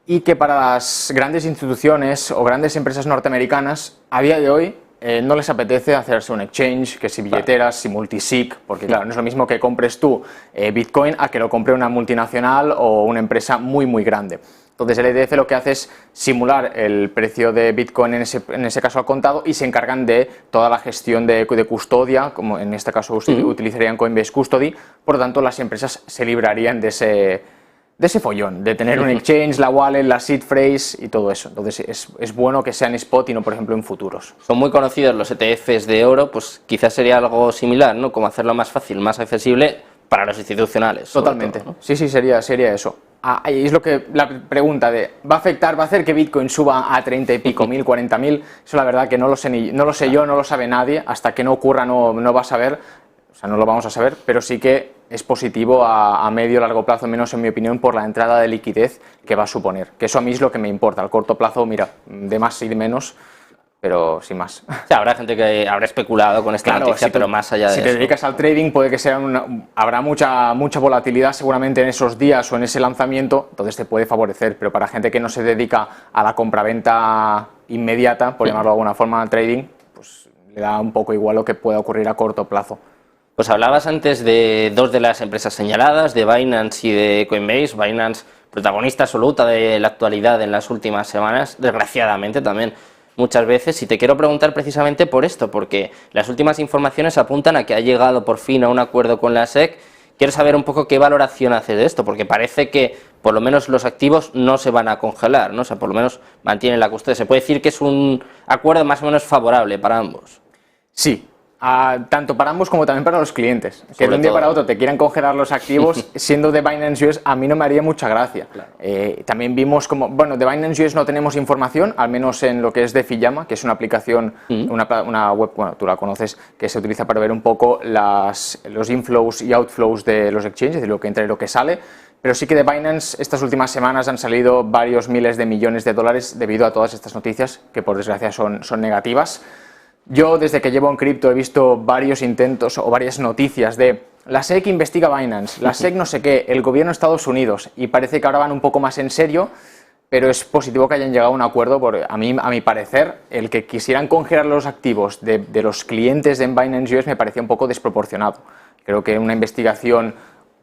y que para las grandes instituciones o grandes empresas norteamericanas, a día de hoy, no les apetece hacerse un exchange, que si billeteras, si multisig, porque claro, no es lo mismo que compres tú Bitcoin a que lo compre una multinacional o una empresa muy muy grande. Entonces el ETF lo que hace es simular el precio de Bitcoin en ese caso al contado, y se encargan de toda la gestión de custodia, como en este caso utilizarían Coinbase Custody. Por lo tanto, las empresas se librarían de ese follón, de tener un exchange, la wallet, la seed phrase y todo eso. Entonces es bueno que sean spot y no, por ejemplo, en futuros. Son muy conocidos los ETFs de oro, pues quizás sería algo similar, ¿no? Como hacerlo más fácil, más accesible para los institucionales. Totalmente. Todo, ¿no? Sí, sería eso. Y es lo que la pregunta de ¿va a hacer que Bitcoin suba a 30 y pico mil, 40.000? Eso la verdad que no lo sé yo, no lo sabe nadie. Hasta que no ocurra no va a saber. O sea, no lo vamos a saber, pero sí que es positivo a medio largo plazo, menos en mi opinión, por la entrada de liquidez que va a suponer. Que eso a mí es lo que me importa. Al corto plazo, mira, de más y de menos, pero sin más. O sea, habrá gente que habrá especulado con esta noticia, pero más allá de eso. Si te dedicas al trading, puede que habrá mucha volatilidad seguramente en esos días o en ese lanzamiento, entonces te puede favorecer. Pero para gente que no se dedica a la compraventa inmediata, por llamarlo de alguna forma, al trading, pues le da un poco igual lo que pueda ocurrir a corto plazo. Pues hablabas antes de dos de las empresas señaladas, de Binance y de Coinbase. Binance, protagonista absoluta de la actualidad en las últimas semanas, desgraciadamente también muchas veces. Y te quiero preguntar precisamente por esto, porque las últimas informaciones apuntan a que ha llegado por fin a un acuerdo con la SEC. Quiero saber un poco qué valoración hace de esto, porque parece que por lo menos los activos no se van a congelar, ¿no? O sea, por lo menos mantienen la custodia. ¿Se puede decir que es un acuerdo más o menos favorable para ambos? Sí. Tanto para ambos como también para los clientes. Que de un día para otro te quieran congelar los activos, siendo de Binance US, a mí no me haría mucha gracia. Claro. También vimos como, de Binance US no tenemos información, al menos en lo que es de Fiyama, que es una aplicación, una web, tú la conoces, que se utiliza para ver un poco los inflows y outflows de los exchanges, de lo que entra y lo que sale. Pero sí que de Binance estas últimas semanas han salido varios miles de millones de dólares debido a todas estas noticias, que por desgracia son negativas. Yo, desde que llevo en cripto, he visto varios intentos o varias noticias de la SEC investiga Binance, la SEC no sé qué, el gobierno de Estados Unidos, y parece que ahora van un poco más en serio, pero es positivo que hayan llegado a un acuerdo, porque a mi parecer, el que quisieran congelar los activos de los clientes de Binance US me parecía un poco desproporcionado. Creo que una investigación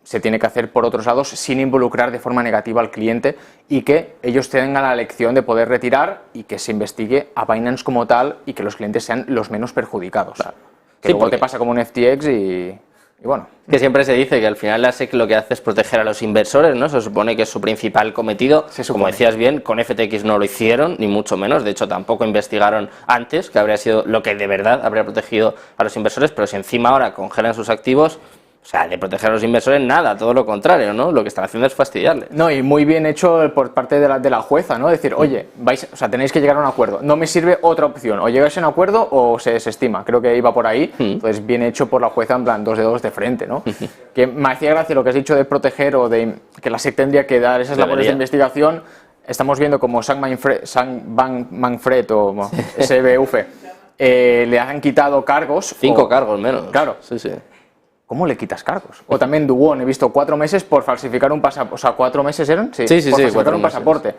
se tiene que hacer por otros lados sin involucrar de forma negativa al cliente, y que ellos tengan la elección de poder retirar y que se investigue a Binance como tal y que los clientes sean los menos perjudicados. Claro. Que luego te pasa como un FTX y... Y bueno. Que siempre se dice que al final la SEC lo que hace es proteger a los inversores, ¿no? Se supone que es su principal cometido. Como decías bien, con FTX no lo hicieron, ni mucho menos. De hecho, tampoco investigaron antes, que habría sido lo que de verdad habría protegido a los inversores. Pero si encima ahora congelan sus activos, o sea, de proteger a los inversores nada, todo lo contrario, ¿no? Lo que están haciendo es fastidiarles. No, y muy bien hecho por parte de la jueza, ¿no? Decir, oye, tenéis que llegar a un acuerdo. No me sirve otra opción. O llegáis a un acuerdo o se desestima. Creo que iba por ahí. Entonces, bien hecho por la jueza, en plan, 2 dedos de frente, ¿no? Que me hacía gracia lo que has dicho de proteger o de que la SEC tendría que dar esas labores de investigación. Estamos viendo como Sam Bankman-Fried o SBF le han quitado cargos. 5 cargos menos. Claro. Sí, sí. ¿Cómo le quitas cargos? O también Duwon, he visto 4 meses por falsificar un pasaporte. O sea, 4 meses eran, sí, por falsificar un pasaporte.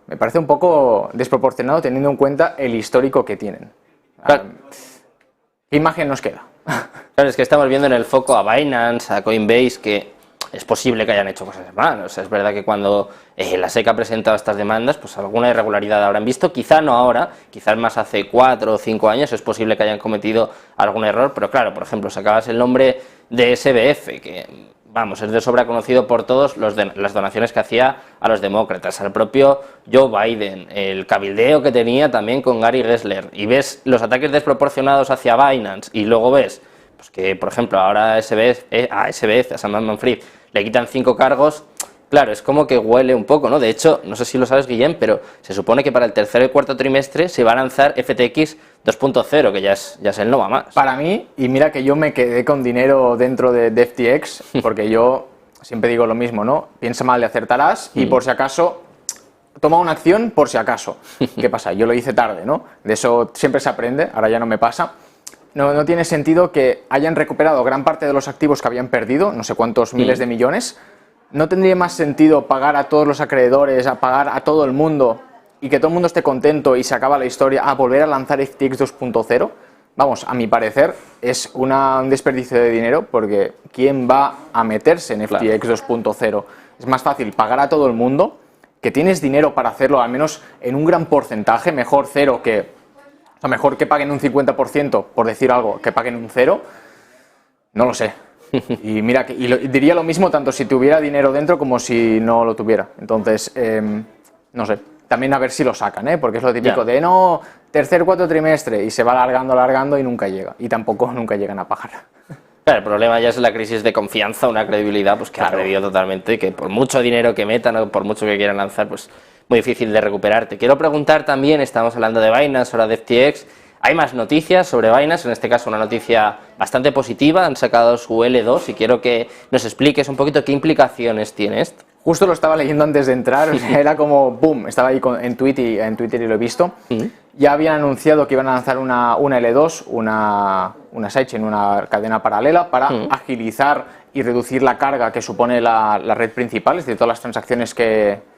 Me parece un poco desproporcionado teniendo en cuenta el histórico que tienen. Claro. ¿Qué imagen nos queda? Claro, es que estamos viendo en el foco a Binance, a Coinbase, que es posible que hayan hecho cosas mal. O sea, es verdad que cuando la SEC ha presentado estas demandas, pues alguna irregularidad habrán visto, quizá no ahora, quizás más hace 4 o 5 años, es posible que hayan cometido algún error, pero claro, por ejemplo, sacabas el nombre de SBF, que vamos, es de sobra conocido por todos las donaciones que hacía a los demócratas, al propio Joe Biden, el cabildeo que tenía también con Gary Gensler, y ves los ataques desproporcionados hacia Binance, y luego ves pues que, por ejemplo, ahora a SBF, a Sam Bankman-Fried, le quitan 5 cargos. Claro, es como que huele un poco, ¿no? De hecho, no sé si lo sabes, Guillem, pero se supone que para el tercer y cuarto trimestre se va a lanzar FTX 2.0, que ya es el no va más. Para mí, y mira que yo me quedé con dinero dentro de FTX, porque yo siempre digo lo mismo, ¿no? Piensa mal y acertarás, y por si acaso, toma una acción por si acaso. ¿Qué pasa? Yo lo hice tarde, ¿no? De eso siempre se aprende, ahora ya no me pasa. No tiene sentido que hayan recuperado gran parte de los activos que habían perdido, no sé cuántos miles de millones. ¿No tendría más sentido pagar a todos los acreedores, a pagar a todo el mundo y que todo el mundo esté contento y se acaba la historia a volver a lanzar FTX 2.0? Vamos, a mi parecer es un desperdicio de dinero porque ¿quién va a meterse en FTX 2.0? Es más fácil pagar a todo el mundo, que tienes dinero para hacerlo al menos en un gran porcentaje, mejor cero que... O sea, mejor que paguen un 50%, por decir algo, que paguen un 0, no lo sé. Y mira, diría lo mismo tanto si tuviera dinero dentro como si no lo tuviera. Entonces, no sé. También a ver si lo sacan, porque es lo típico de no, tercer, cuarto trimestre, y se va alargando y nunca llega. Y tampoco nunca llegan a pagar. Claro, el problema ya es la crisis de confianza, una credibilidad pues que ha perdido totalmente, que por mucho dinero que metan o por mucho que quieran lanzar, pues muy difícil de recuperar. Te quiero preguntar también, estamos hablando de Binance, ahora de FTX, hay más noticias sobre Binance, en este caso una noticia bastante positiva, han sacado su L2 y quiero que nos expliques un poquito qué implicaciones tiene esto. Justo lo estaba leyendo antes de entrar, o sea, era como boom, estaba ahí en Twitter y lo he visto. Ya habían anunciado que iban a lanzar una L2, una sidechain, una cadena paralela para agilizar y reducir la carga que supone la red principal, es decir, todas las transacciones que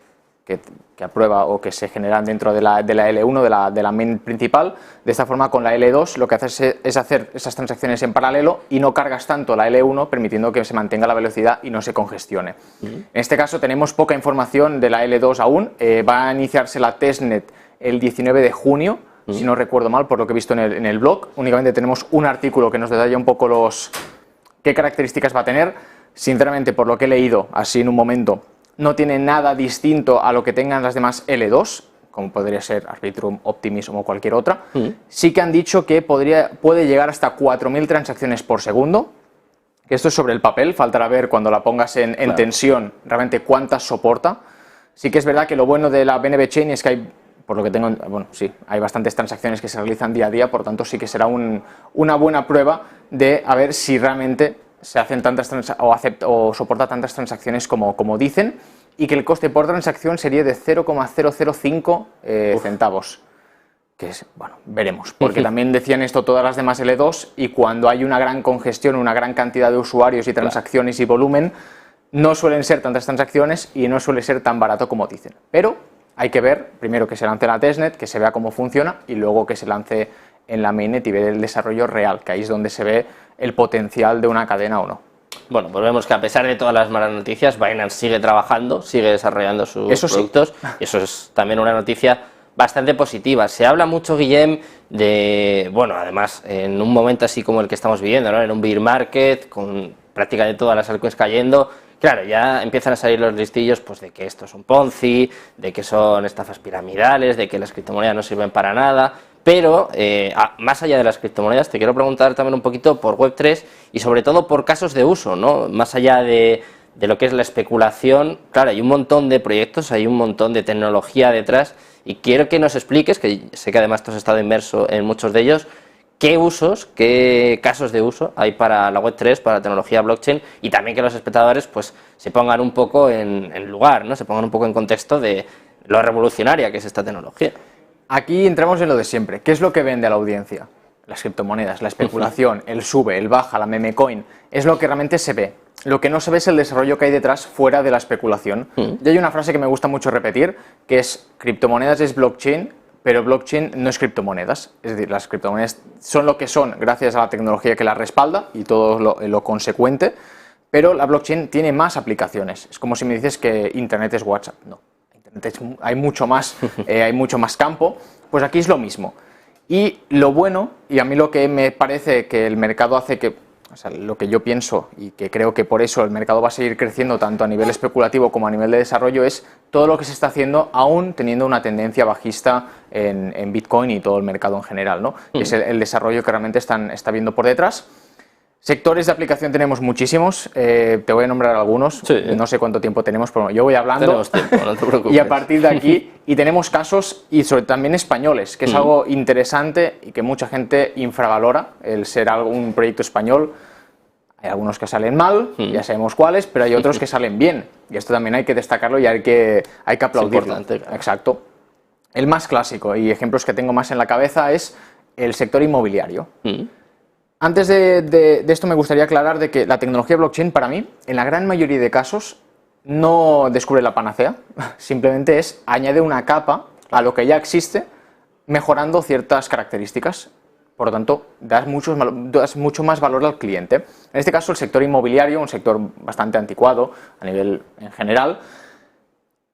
aprueba o que se generan dentro de la L1, de la main principal. De esta forma, con la L2 lo que haces es hacer esas transacciones en paralelo y no cargas tanto la L1, permitiendo que se mantenga la velocidad y no se congestione. En este caso tenemos poca información de la L2 aún. Va a iniciarse la testnet el 19 de junio, si no recuerdo mal, por lo que he visto en el blog. Únicamente tenemos un artículo que nos detalla un poco qué características va a tener. Sinceramente, por lo que he leído así en un momento, no tiene nada distinto a lo que tengan las demás L2, como podría ser Arbitrum, Optimism o cualquier otra. Sí que han dicho que puede llegar hasta 4.000 transacciones por segundo, que esto es sobre el papel, faltará ver cuando la pongas en tensión realmente cuántas soporta. Sí que es verdad que lo bueno de la BNB Chain es que hay, por lo que tengo, bueno, sí, hay bastantes transacciones que se realizan día a día, por tanto sí que será una buena prueba de a ver si realmente se hacen tantas o soporta tantas transacciones como dicen, y que el coste por transacción sería de 0,005 centavos. Que es, bueno, veremos, porque también decían esto todas las demás L2, y cuando hay una gran congestión, una gran cantidad de usuarios y transacciones y volumen, no suelen ser tantas transacciones y no suele ser tan barato como dicen. Pero hay que ver, primero que se lance la testnet, que se vea cómo funciona, y luego que se lance en la mainnet y ver el desarrollo real, que ahí es donde se ve el potencial de una cadena o no. Bueno, pues vemos que a pesar de todas las malas noticias, Binance sigue trabajando, sigue desarrollando sus productos, y eso es también una noticia bastante positivas. Se habla mucho, Guillem, de, bueno, además, en un momento así como el que estamos viviendo, ¿no? En un bear market, con prácticamente todas las altcoins cayendo, claro, ya empiezan a salir los listillos pues, de que esto es un Ponzi, de que son estafas piramidales, de que las criptomonedas no sirven para nada, pero más allá de las criptomonedas, te quiero preguntar también un poquito por Web3 y sobre todo por casos de uso, ¿no? Más allá de lo que es la especulación, claro, hay un montón de proyectos, hay un montón de tecnología detrás y quiero que nos expliques, que sé que además tú has estado inmerso en muchos de ellos, qué usos, qué casos de uso hay para la Web3, para la tecnología blockchain y también que los espectadores pues se pongan un poco en lugar, ¿no? Se pongan un poco en contexto de lo revolucionaria que es esta tecnología. Aquí entramos en lo de siempre. ¿Qué es lo que vende a la audiencia? Las criptomonedas, la especulación, el sube, el baja, la meme coin, es lo que realmente se ve. Lo que no se ve es el desarrollo que hay detrás fuera de la especulación. Y hay una frase que me gusta mucho repetir, que es criptomonedas es blockchain, pero blockchain no es criptomonedas. Es decir, las criptomonedas son lo que son gracias a la tecnología que las respalda y todo lo consecuente, pero la blockchain tiene más aplicaciones. Es como si me dices que Internet es WhatsApp. No, Internet hay mucho más campo. Pues aquí es lo mismo. Y lo bueno, y a mí lo que me parece que el mercado hace que, o sea, lo que yo pienso y que creo que por eso el mercado va a seguir creciendo tanto a nivel especulativo como a nivel de desarrollo, es todo lo que se está haciendo aún teniendo una tendencia bajista en Bitcoin y todo el mercado en general, ¿no? Es el desarrollo que realmente está viendo por detrás. Sectores de aplicación tenemos muchísimos, te voy a nombrar algunos, sí. No sé cuánto tiempo tenemos, pero yo voy hablando. Tenemos tiempo, no te preocupes. Y a partir de aquí, y tenemos casos, y sobre también españoles, que es algo interesante y que mucha gente infravalora, el ser un proyecto español. Hay algunos que salen mal, ya sabemos cuáles, pero hay otros que salen bien, y esto también hay que destacarlo y hay que aplaudirlo. Es importante, claro. Exacto. El más clásico, y ejemplos que tengo más en la cabeza, es el sector inmobiliario. Antes de esto me gustaría aclarar de que la tecnología blockchain para mí, en la gran mayoría de casos, no descubre la panacea, simplemente añade una capa a lo que ya existe, mejorando ciertas características. Por lo tanto, das mucho más valor al cliente. En este caso, el sector inmobiliario, un sector bastante anticuado a nivel en general,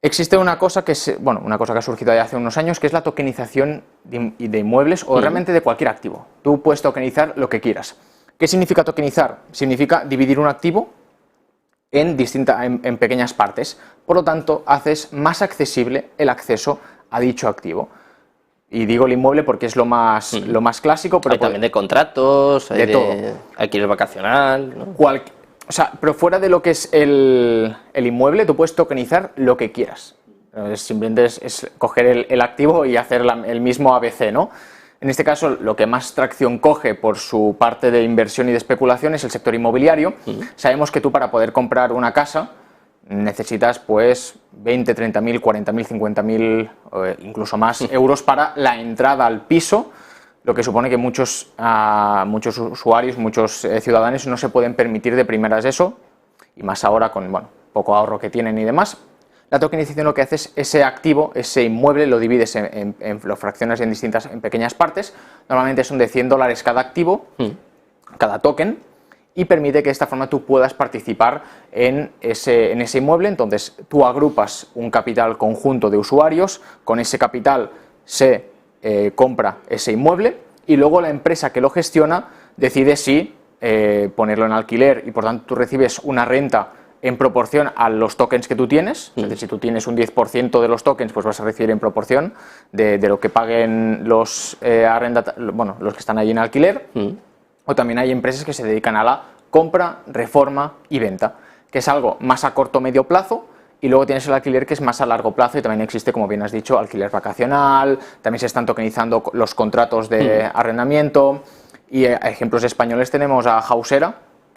existe una cosa que ha surgido ya hace unos años, que es la tokenización de inmuebles o realmente de cualquier activo. Tú puedes tokenizar lo que quieras. ¿Qué significa tokenizar? Significa dividir un activo en pequeñas partes. Por lo tanto, haces más accesible el acceso a dicho activo. Y digo el inmueble porque es lo más clásico. Pero hay también de contratos, hay de alquiler vacacional, ¿no? Pero fuera de lo que es el inmueble, tú puedes tokenizar lo que quieras. Simplemente es coger el activo y hacer el mismo ABC, ¿no? En este caso, lo que más tracción coge por su parte de inversión y de especulación es el sector inmobiliario. Sabemos que tú para poder comprar una casa necesitas pues 20, 30.000, 40.000, 50.000, incluso más euros para la entrada al piso, lo que supone que muchos usuarios, muchos ciudadanos no se pueden permitir de primeras eso, y más ahora con poco ahorro que tienen y demás. La tokenización lo que hace es ese activo, ese inmueble, lo divides lo fraccionas en pequeñas partes, normalmente son de $100 cada activo, cada token, y permite que de esta forma tú puedas participar en ese inmueble. Entonces tú agrupas un capital conjunto de usuarios, con ese capital se compra ese inmueble y luego la empresa que lo gestiona decide si ponerlo en alquiler y por tanto tú recibes una renta en proporción a los tokens que tú tienes. Es decir, si tú tienes un 10% de los tokens, pues vas a recibir en proporción de lo que paguen los que están allí en alquiler. O también hay empresas que se dedican a la compra, reforma y venta, que es algo más a corto o medio plazo, y luego tienes el alquiler que es más a largo plazo y también existe, como bien has dicho, alquiler vacacional, también se están tokenizando los contratos de arrendamiento, y ejemplos españoles tenemos a Hausera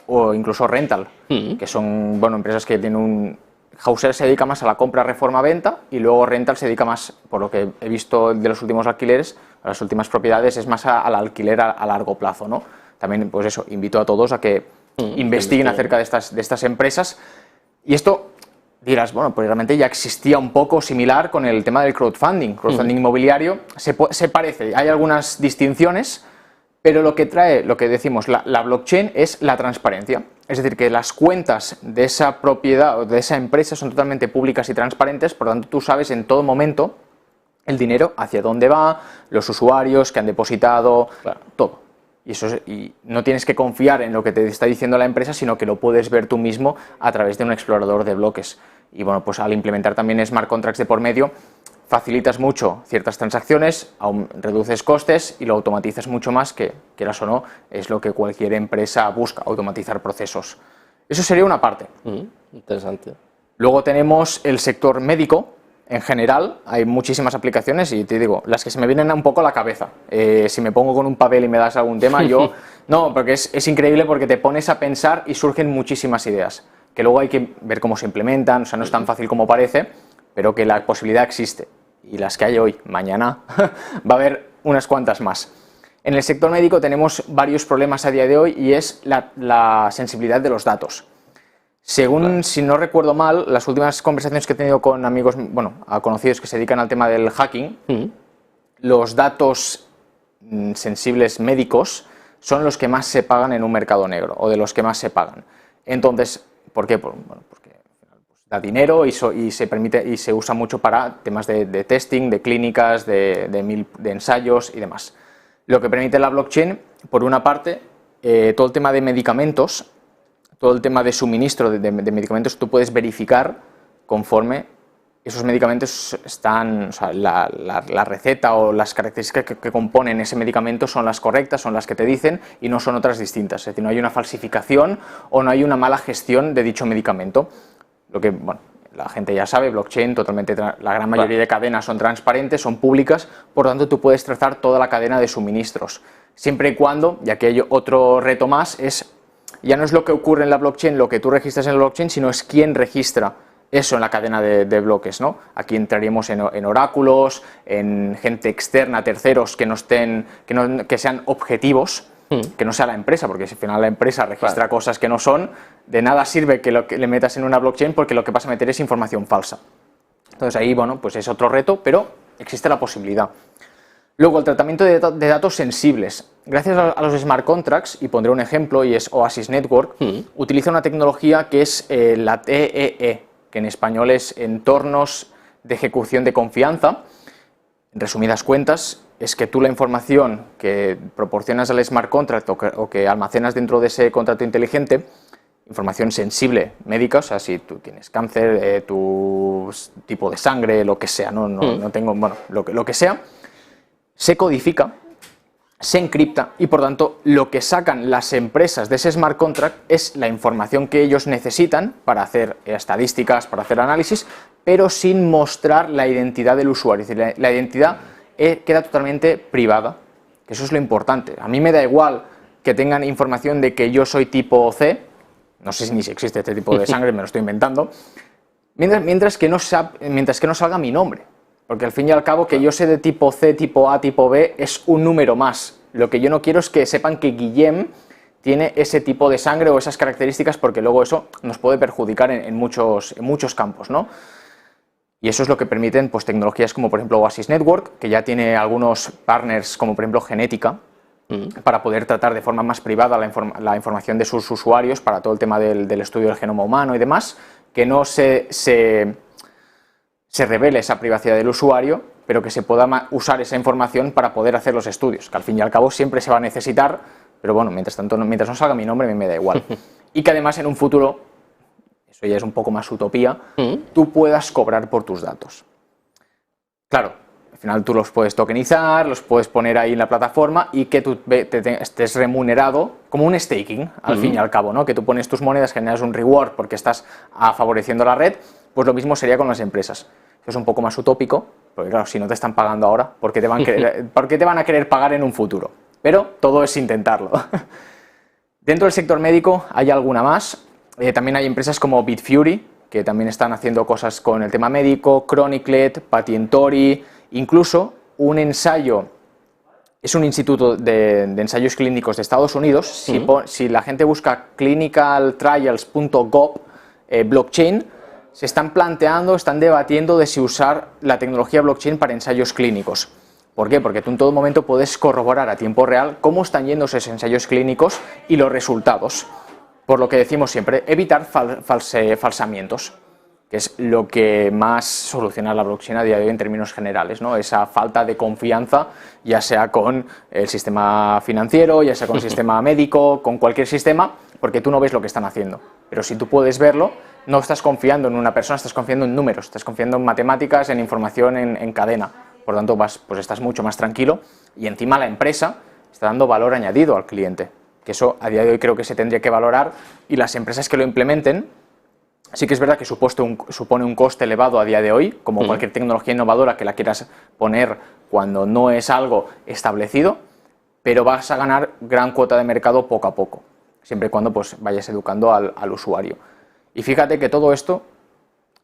o incluso Rental, que son empresas que tienen Hausera se dedica más a la compra, reforma, venta, y luego Rental se dedica más, por lo que he visto de los últimos alquileres, a las últimas propiedades, es más al alquiler a largo plazo, ¿no? También, pues eso, invito a todos a que investiguen acerca de estas empresas. Y esto, dirás, pues realmente ya existía un poco similar con el tema del crowdfunding. Crowdfunding inmobiliario se parece, hay algunas distinciones, pero lo que trae, lo que decimos, la blockchain es la transparencia. Es decir, que las cuentas de esa propiedad o de esa empresa son totalmente públicas y transparentes, por lo tanto tú sabes en todo momento el dinero, hacia dónde va, los usuarios que han depositado, todo. Y no tienes que confiar en lo que te está diciendo la empresa, sino que lo puedes ver tú mismo a través de un explorador de bloques. Y bueno, pues al implementar también smart contracts de por medio, facilitas mucho ciertas transacciones, reduces costes y lo automatizas mucho más, que quieras o no, es lo que cualquier empresa busca, automatizar procesos. Eso sería una parte. Interesante. Luego tenemos el sector médico. En general hay muchísimas aplicaciones y te digo, las que se me vienen un poco a la cabeza. Si me pongo con un papel y me das algún tema, yo... No, porque es increíble, porque te pones a pensar y surgen muchísimas ideas, que luego hay que ver cómo se implementan, o sea, no es tan fácil como parece, pero que la posibilidad existe. Y las que hay hoy, mañana, va a haber unas cuantas más. En el sector médico tenemos varios problemas a día de hoy y es la sensibilidad de los datos. Según, si no recuerdo mal, las últimas conversaciones que he tenido con amigos, bueno, a conocidos que se dedican al tema del hacking, los datos sensibles médicos son los que más se pagan en un mercado negro, o de los que más se pagan. Entonces, ¿por qué? Bueno, porque da dinero y se usa mucho para temas de testing, de clínicas, de ensayos y demás. Lo que permite la blockchain, por una parte, todo el tema de medicamentos, todo el tema de suministro de medicamentos, tú puedes verificar conforme esos medicamentos están, o sea, la receta o las características que componen ese medicamento son las correctas, son las que te dicen y no son otras distintas. Es decir, no hay una falsificación o no hay una mala gestión de dicho medicamento. Lo que, bueno, la gente ya sabe, blockchain, totalmente, la gran mayoría de cadenas son transparentes, son públicas, por lo tanto tú puedes trazar toda la cadena de suministros. Siempre y cuando, ya que hay otro reto más, ya no es lo que ocurre en la blockchain, lo que tú registras en la blockchain, sino es quién registra eso en la cadena de bloques, ¿no? Aquí entraríamos en oráculos, en gente externa, terceros que sean objetivos, que no sea la empresa, porque si al final la empresa registra cosas que no son, de nada sirve que le metas en una blockchain, porque lo que vas a meter es información falsa. Entonces ahí, bueno, pues es otro reto, pero existe la posibilidad. Luego, el tratamiento de datos sensibles. Gracias a los smart contracts, y pondré un ejemplo, y es Oasis Network, utiliza una tecnología que es la TEE, que en español es entornos de ejecución de confianza. En resumidas cuentas, es que tú la información que proporcionas al smart contract o que almacenas dentro de ese contrato inteligente, información sensible médica, o sea, si tú tienes cáncer, tu tipo de sangre, lo que sea, no tengo, bueno, lo que sea, se codifica, se encripta y por tanto lo que sacan las empresas de ese smart contract es la información que ellos necesitan para hacer estadísticas, para hacer análisis, pero sin mostrar la identidad del usuario. Es decir, la identidad queda totalmente privada, que eso es lo importante. A mí me da igual que tengan información de que yo soy tipo C, no sé ni si existe este tipo de sangre, me lo estoy inventando, mientras que no salga mi nombre. Porque al fin y al cabo, que yo sé de tipo C, tipo A, tipo B, es un número más. Lo que yo no quiero es que sepan que Guillem tiene ese tipo de sangre o esas características, porque luego eso nos puede perjudicar en muchos campos, ¿no? Y eso es lo que permiten, pues, tecnologías como por ejemplo Oasis Network, que ya tiene algunos partners como por ejemplo Genética, para poder tratar de forma más privada la información de sus usuarios para todo el tema del estudio del genoma humano y demás, que no se revele esa privacidad del usuario, pero que se pueda usar esa información para poder hacer los estudios, que al fin y al cabo siempre se va a necesitar, pero bueno, mientras no salga mi nombre, a mí me da igual. Y que además en un futuro, eso ya es un poco más utopía, tú puedas cobrar por tus datos. Claro, al final tú los puedes tokenizar, los puedes poner ahí en la plataforma y que tú estés remunerado como un staking, al fin y al cabo, ¿no? Que tú pones tus monedas, generas un reward porque estás favoreciendo la red, pues lo mismo sería con las empresas. Eso es un poco más utópico, porque claro, si no te están pagando ahora, ¿por qué te van a querer pagar en un futuro? Pero todo es intentarlo. Dentro del sector médico hay alguna más. También hay empresas como Bitfury, que también están haciendo cosas con el tema médico, Chroniclet, Patientori, incluso un ensayo, es un instituto de ensayos clínicos de Estados Unidos. Si la gente busca clinicaltrials.gov blockchain, se están debatiendo de si usar la tecnología blockchain para ensayos clínicos. ¿Por qué? Porque tú en todo momento puedes corroborar a tiempo real cómo están yendo esos ensayos clínicos y los resultados. Por lo que decimos siempre, evitar falsamientos. que es lo que más soluciona la blockchain a día de hoy en términos generales, ¿no? Esa falta de confianza, ya sea con el sistema financiero, ya sea con el sistema médico, con cualquier sistema, porque tú no ves lo que están haciendo. Pero si tú puedes verlo, no estás confiando en una persona, estás confiando en números, estás confiando en matemáticas, en información en cadena. Por lo tanto, pues estás mucho más tranquilo y encima la empresa está dando valor añadido al cliente, que eso a día de hoy creo que se tendría que valorar, y las empresas que lo implementen, sí que es verdad que supone un coste elevado a día de hoy, como cualquier tecnología innovadora que la quieras poner cuando no es algo establecido, pero vas a ganar gran cuota de mercado poco a poco, siempre y cuando pues vayas educando al usuario. Y fíjate que todo esto,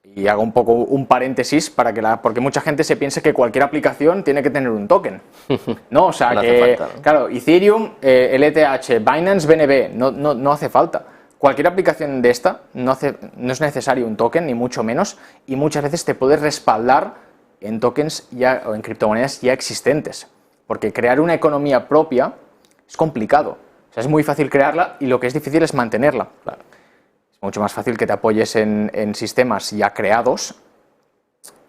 y hago un poco un paréntesis porque mucha gente se piensa que cualquier aplicación tiene que tener un token, ¿no? O sea, no que, hace falta, ¿no? Claro, Ethereum, LTH, Binance, BNB, no hace falta. Cualquier aplicación de esta no es necesario un token, ni mucho menos, y muchas veces te puedes respaldar en tokens o en criptomonedas ya existentes, porque crear una economía propia es complicado. O sea, es muy fácil crearla y lo que es difícil es mantenerla. Claro. Es mucho más fácil que te apoyes en sistemas ya creados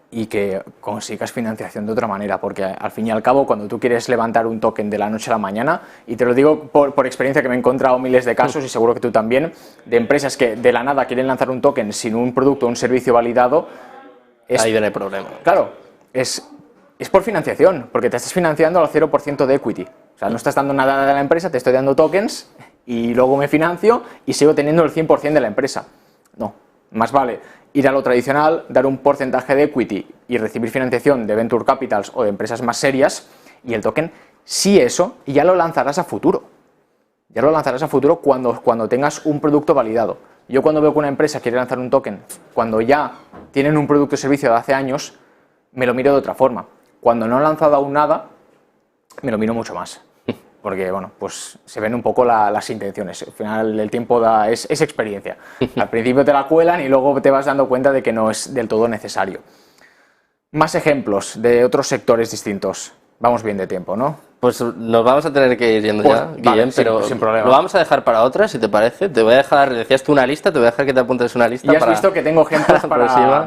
y que consigas financiación de otra manera, porque al fin y al cabo cuando tú quieres levantar un token de la noche a la mañana, y te lo digo por experiencia que me he encontrado miles de casos y seguro que tú también, de empresas que de la nada quieren lanzar un token sin un producto o un servicio validado, ahí viene el problema. Claro, es por financiación, porque te estás financiando al 0% de equity, o sea, no estás dando nada de la empresa, te estoy dando tokens y luego me financio y sigo teniendo el 100% de la empresa. No, más vale ir a lo tradicional, dar un porcentaje de equity y recibir financiación de venture capitals o de empresas más serias, y el token sí eso, y ya lo lanzarás a futuro. Ya lo lanzarás a futuro cuando tengas un producto validado. Yo cuando veo que una empresa quiere lanzar un token, cuando ya tienen un producto o servicio de hace años, me lo miro de otra forma. Cuando no han lanzado aún nada, me lo miro mucho más. Porque, bueno, pues se ven un poco las intenciones. Al final el tiempo es experiencia. Al principio te la cuelan y luego te vas dando cuenta de que no es del todo necesario. Más ejemplos de otros sectores distintos. Vamos bien de tiempo, ¿no? Pues nos vamos a tener que ir yendo pues, ya, Guillem, pero sin problema. Lo vamos a dejar para otra, si te parece. Te voy a dejar, decías tú una lista, te voy a dejar que te apuntes una lista. Y has visto que tengo ejemplos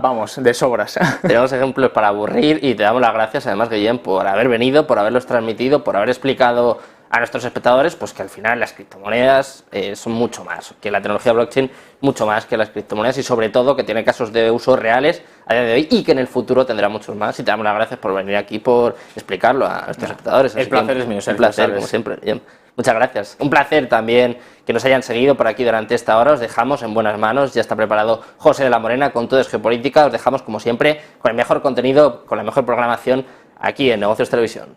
vamos, de sobras. Tenemos ejemplos para aburrir y te damos las gracias, además, Guillem, por haber venido, por haberlos transmitido, por haber explicado a nuestros espectadores pues que al final las criptomonedas son mucho más, que la tecnología blockchain mucho más que las criptomonedas, y sobre todo que tiene casos de uso reales a día de hoy y que en el futuro tendrá muchos más, y te damos las gracias por venir aquí, por explicarlo a nuestros espectadores. El placer es mío, un placer, como siempre. Bien. Muchas gracias. Un placer también que nos hayan seguido por aquí durante esta hora. Os dejamos en buenas manos. Ya está preparado José de la Morena con Todo es Geopolítica. Os dejamos, como siempre, con el mejor contenido, con la mejor programación aquí en Negocios Televisión.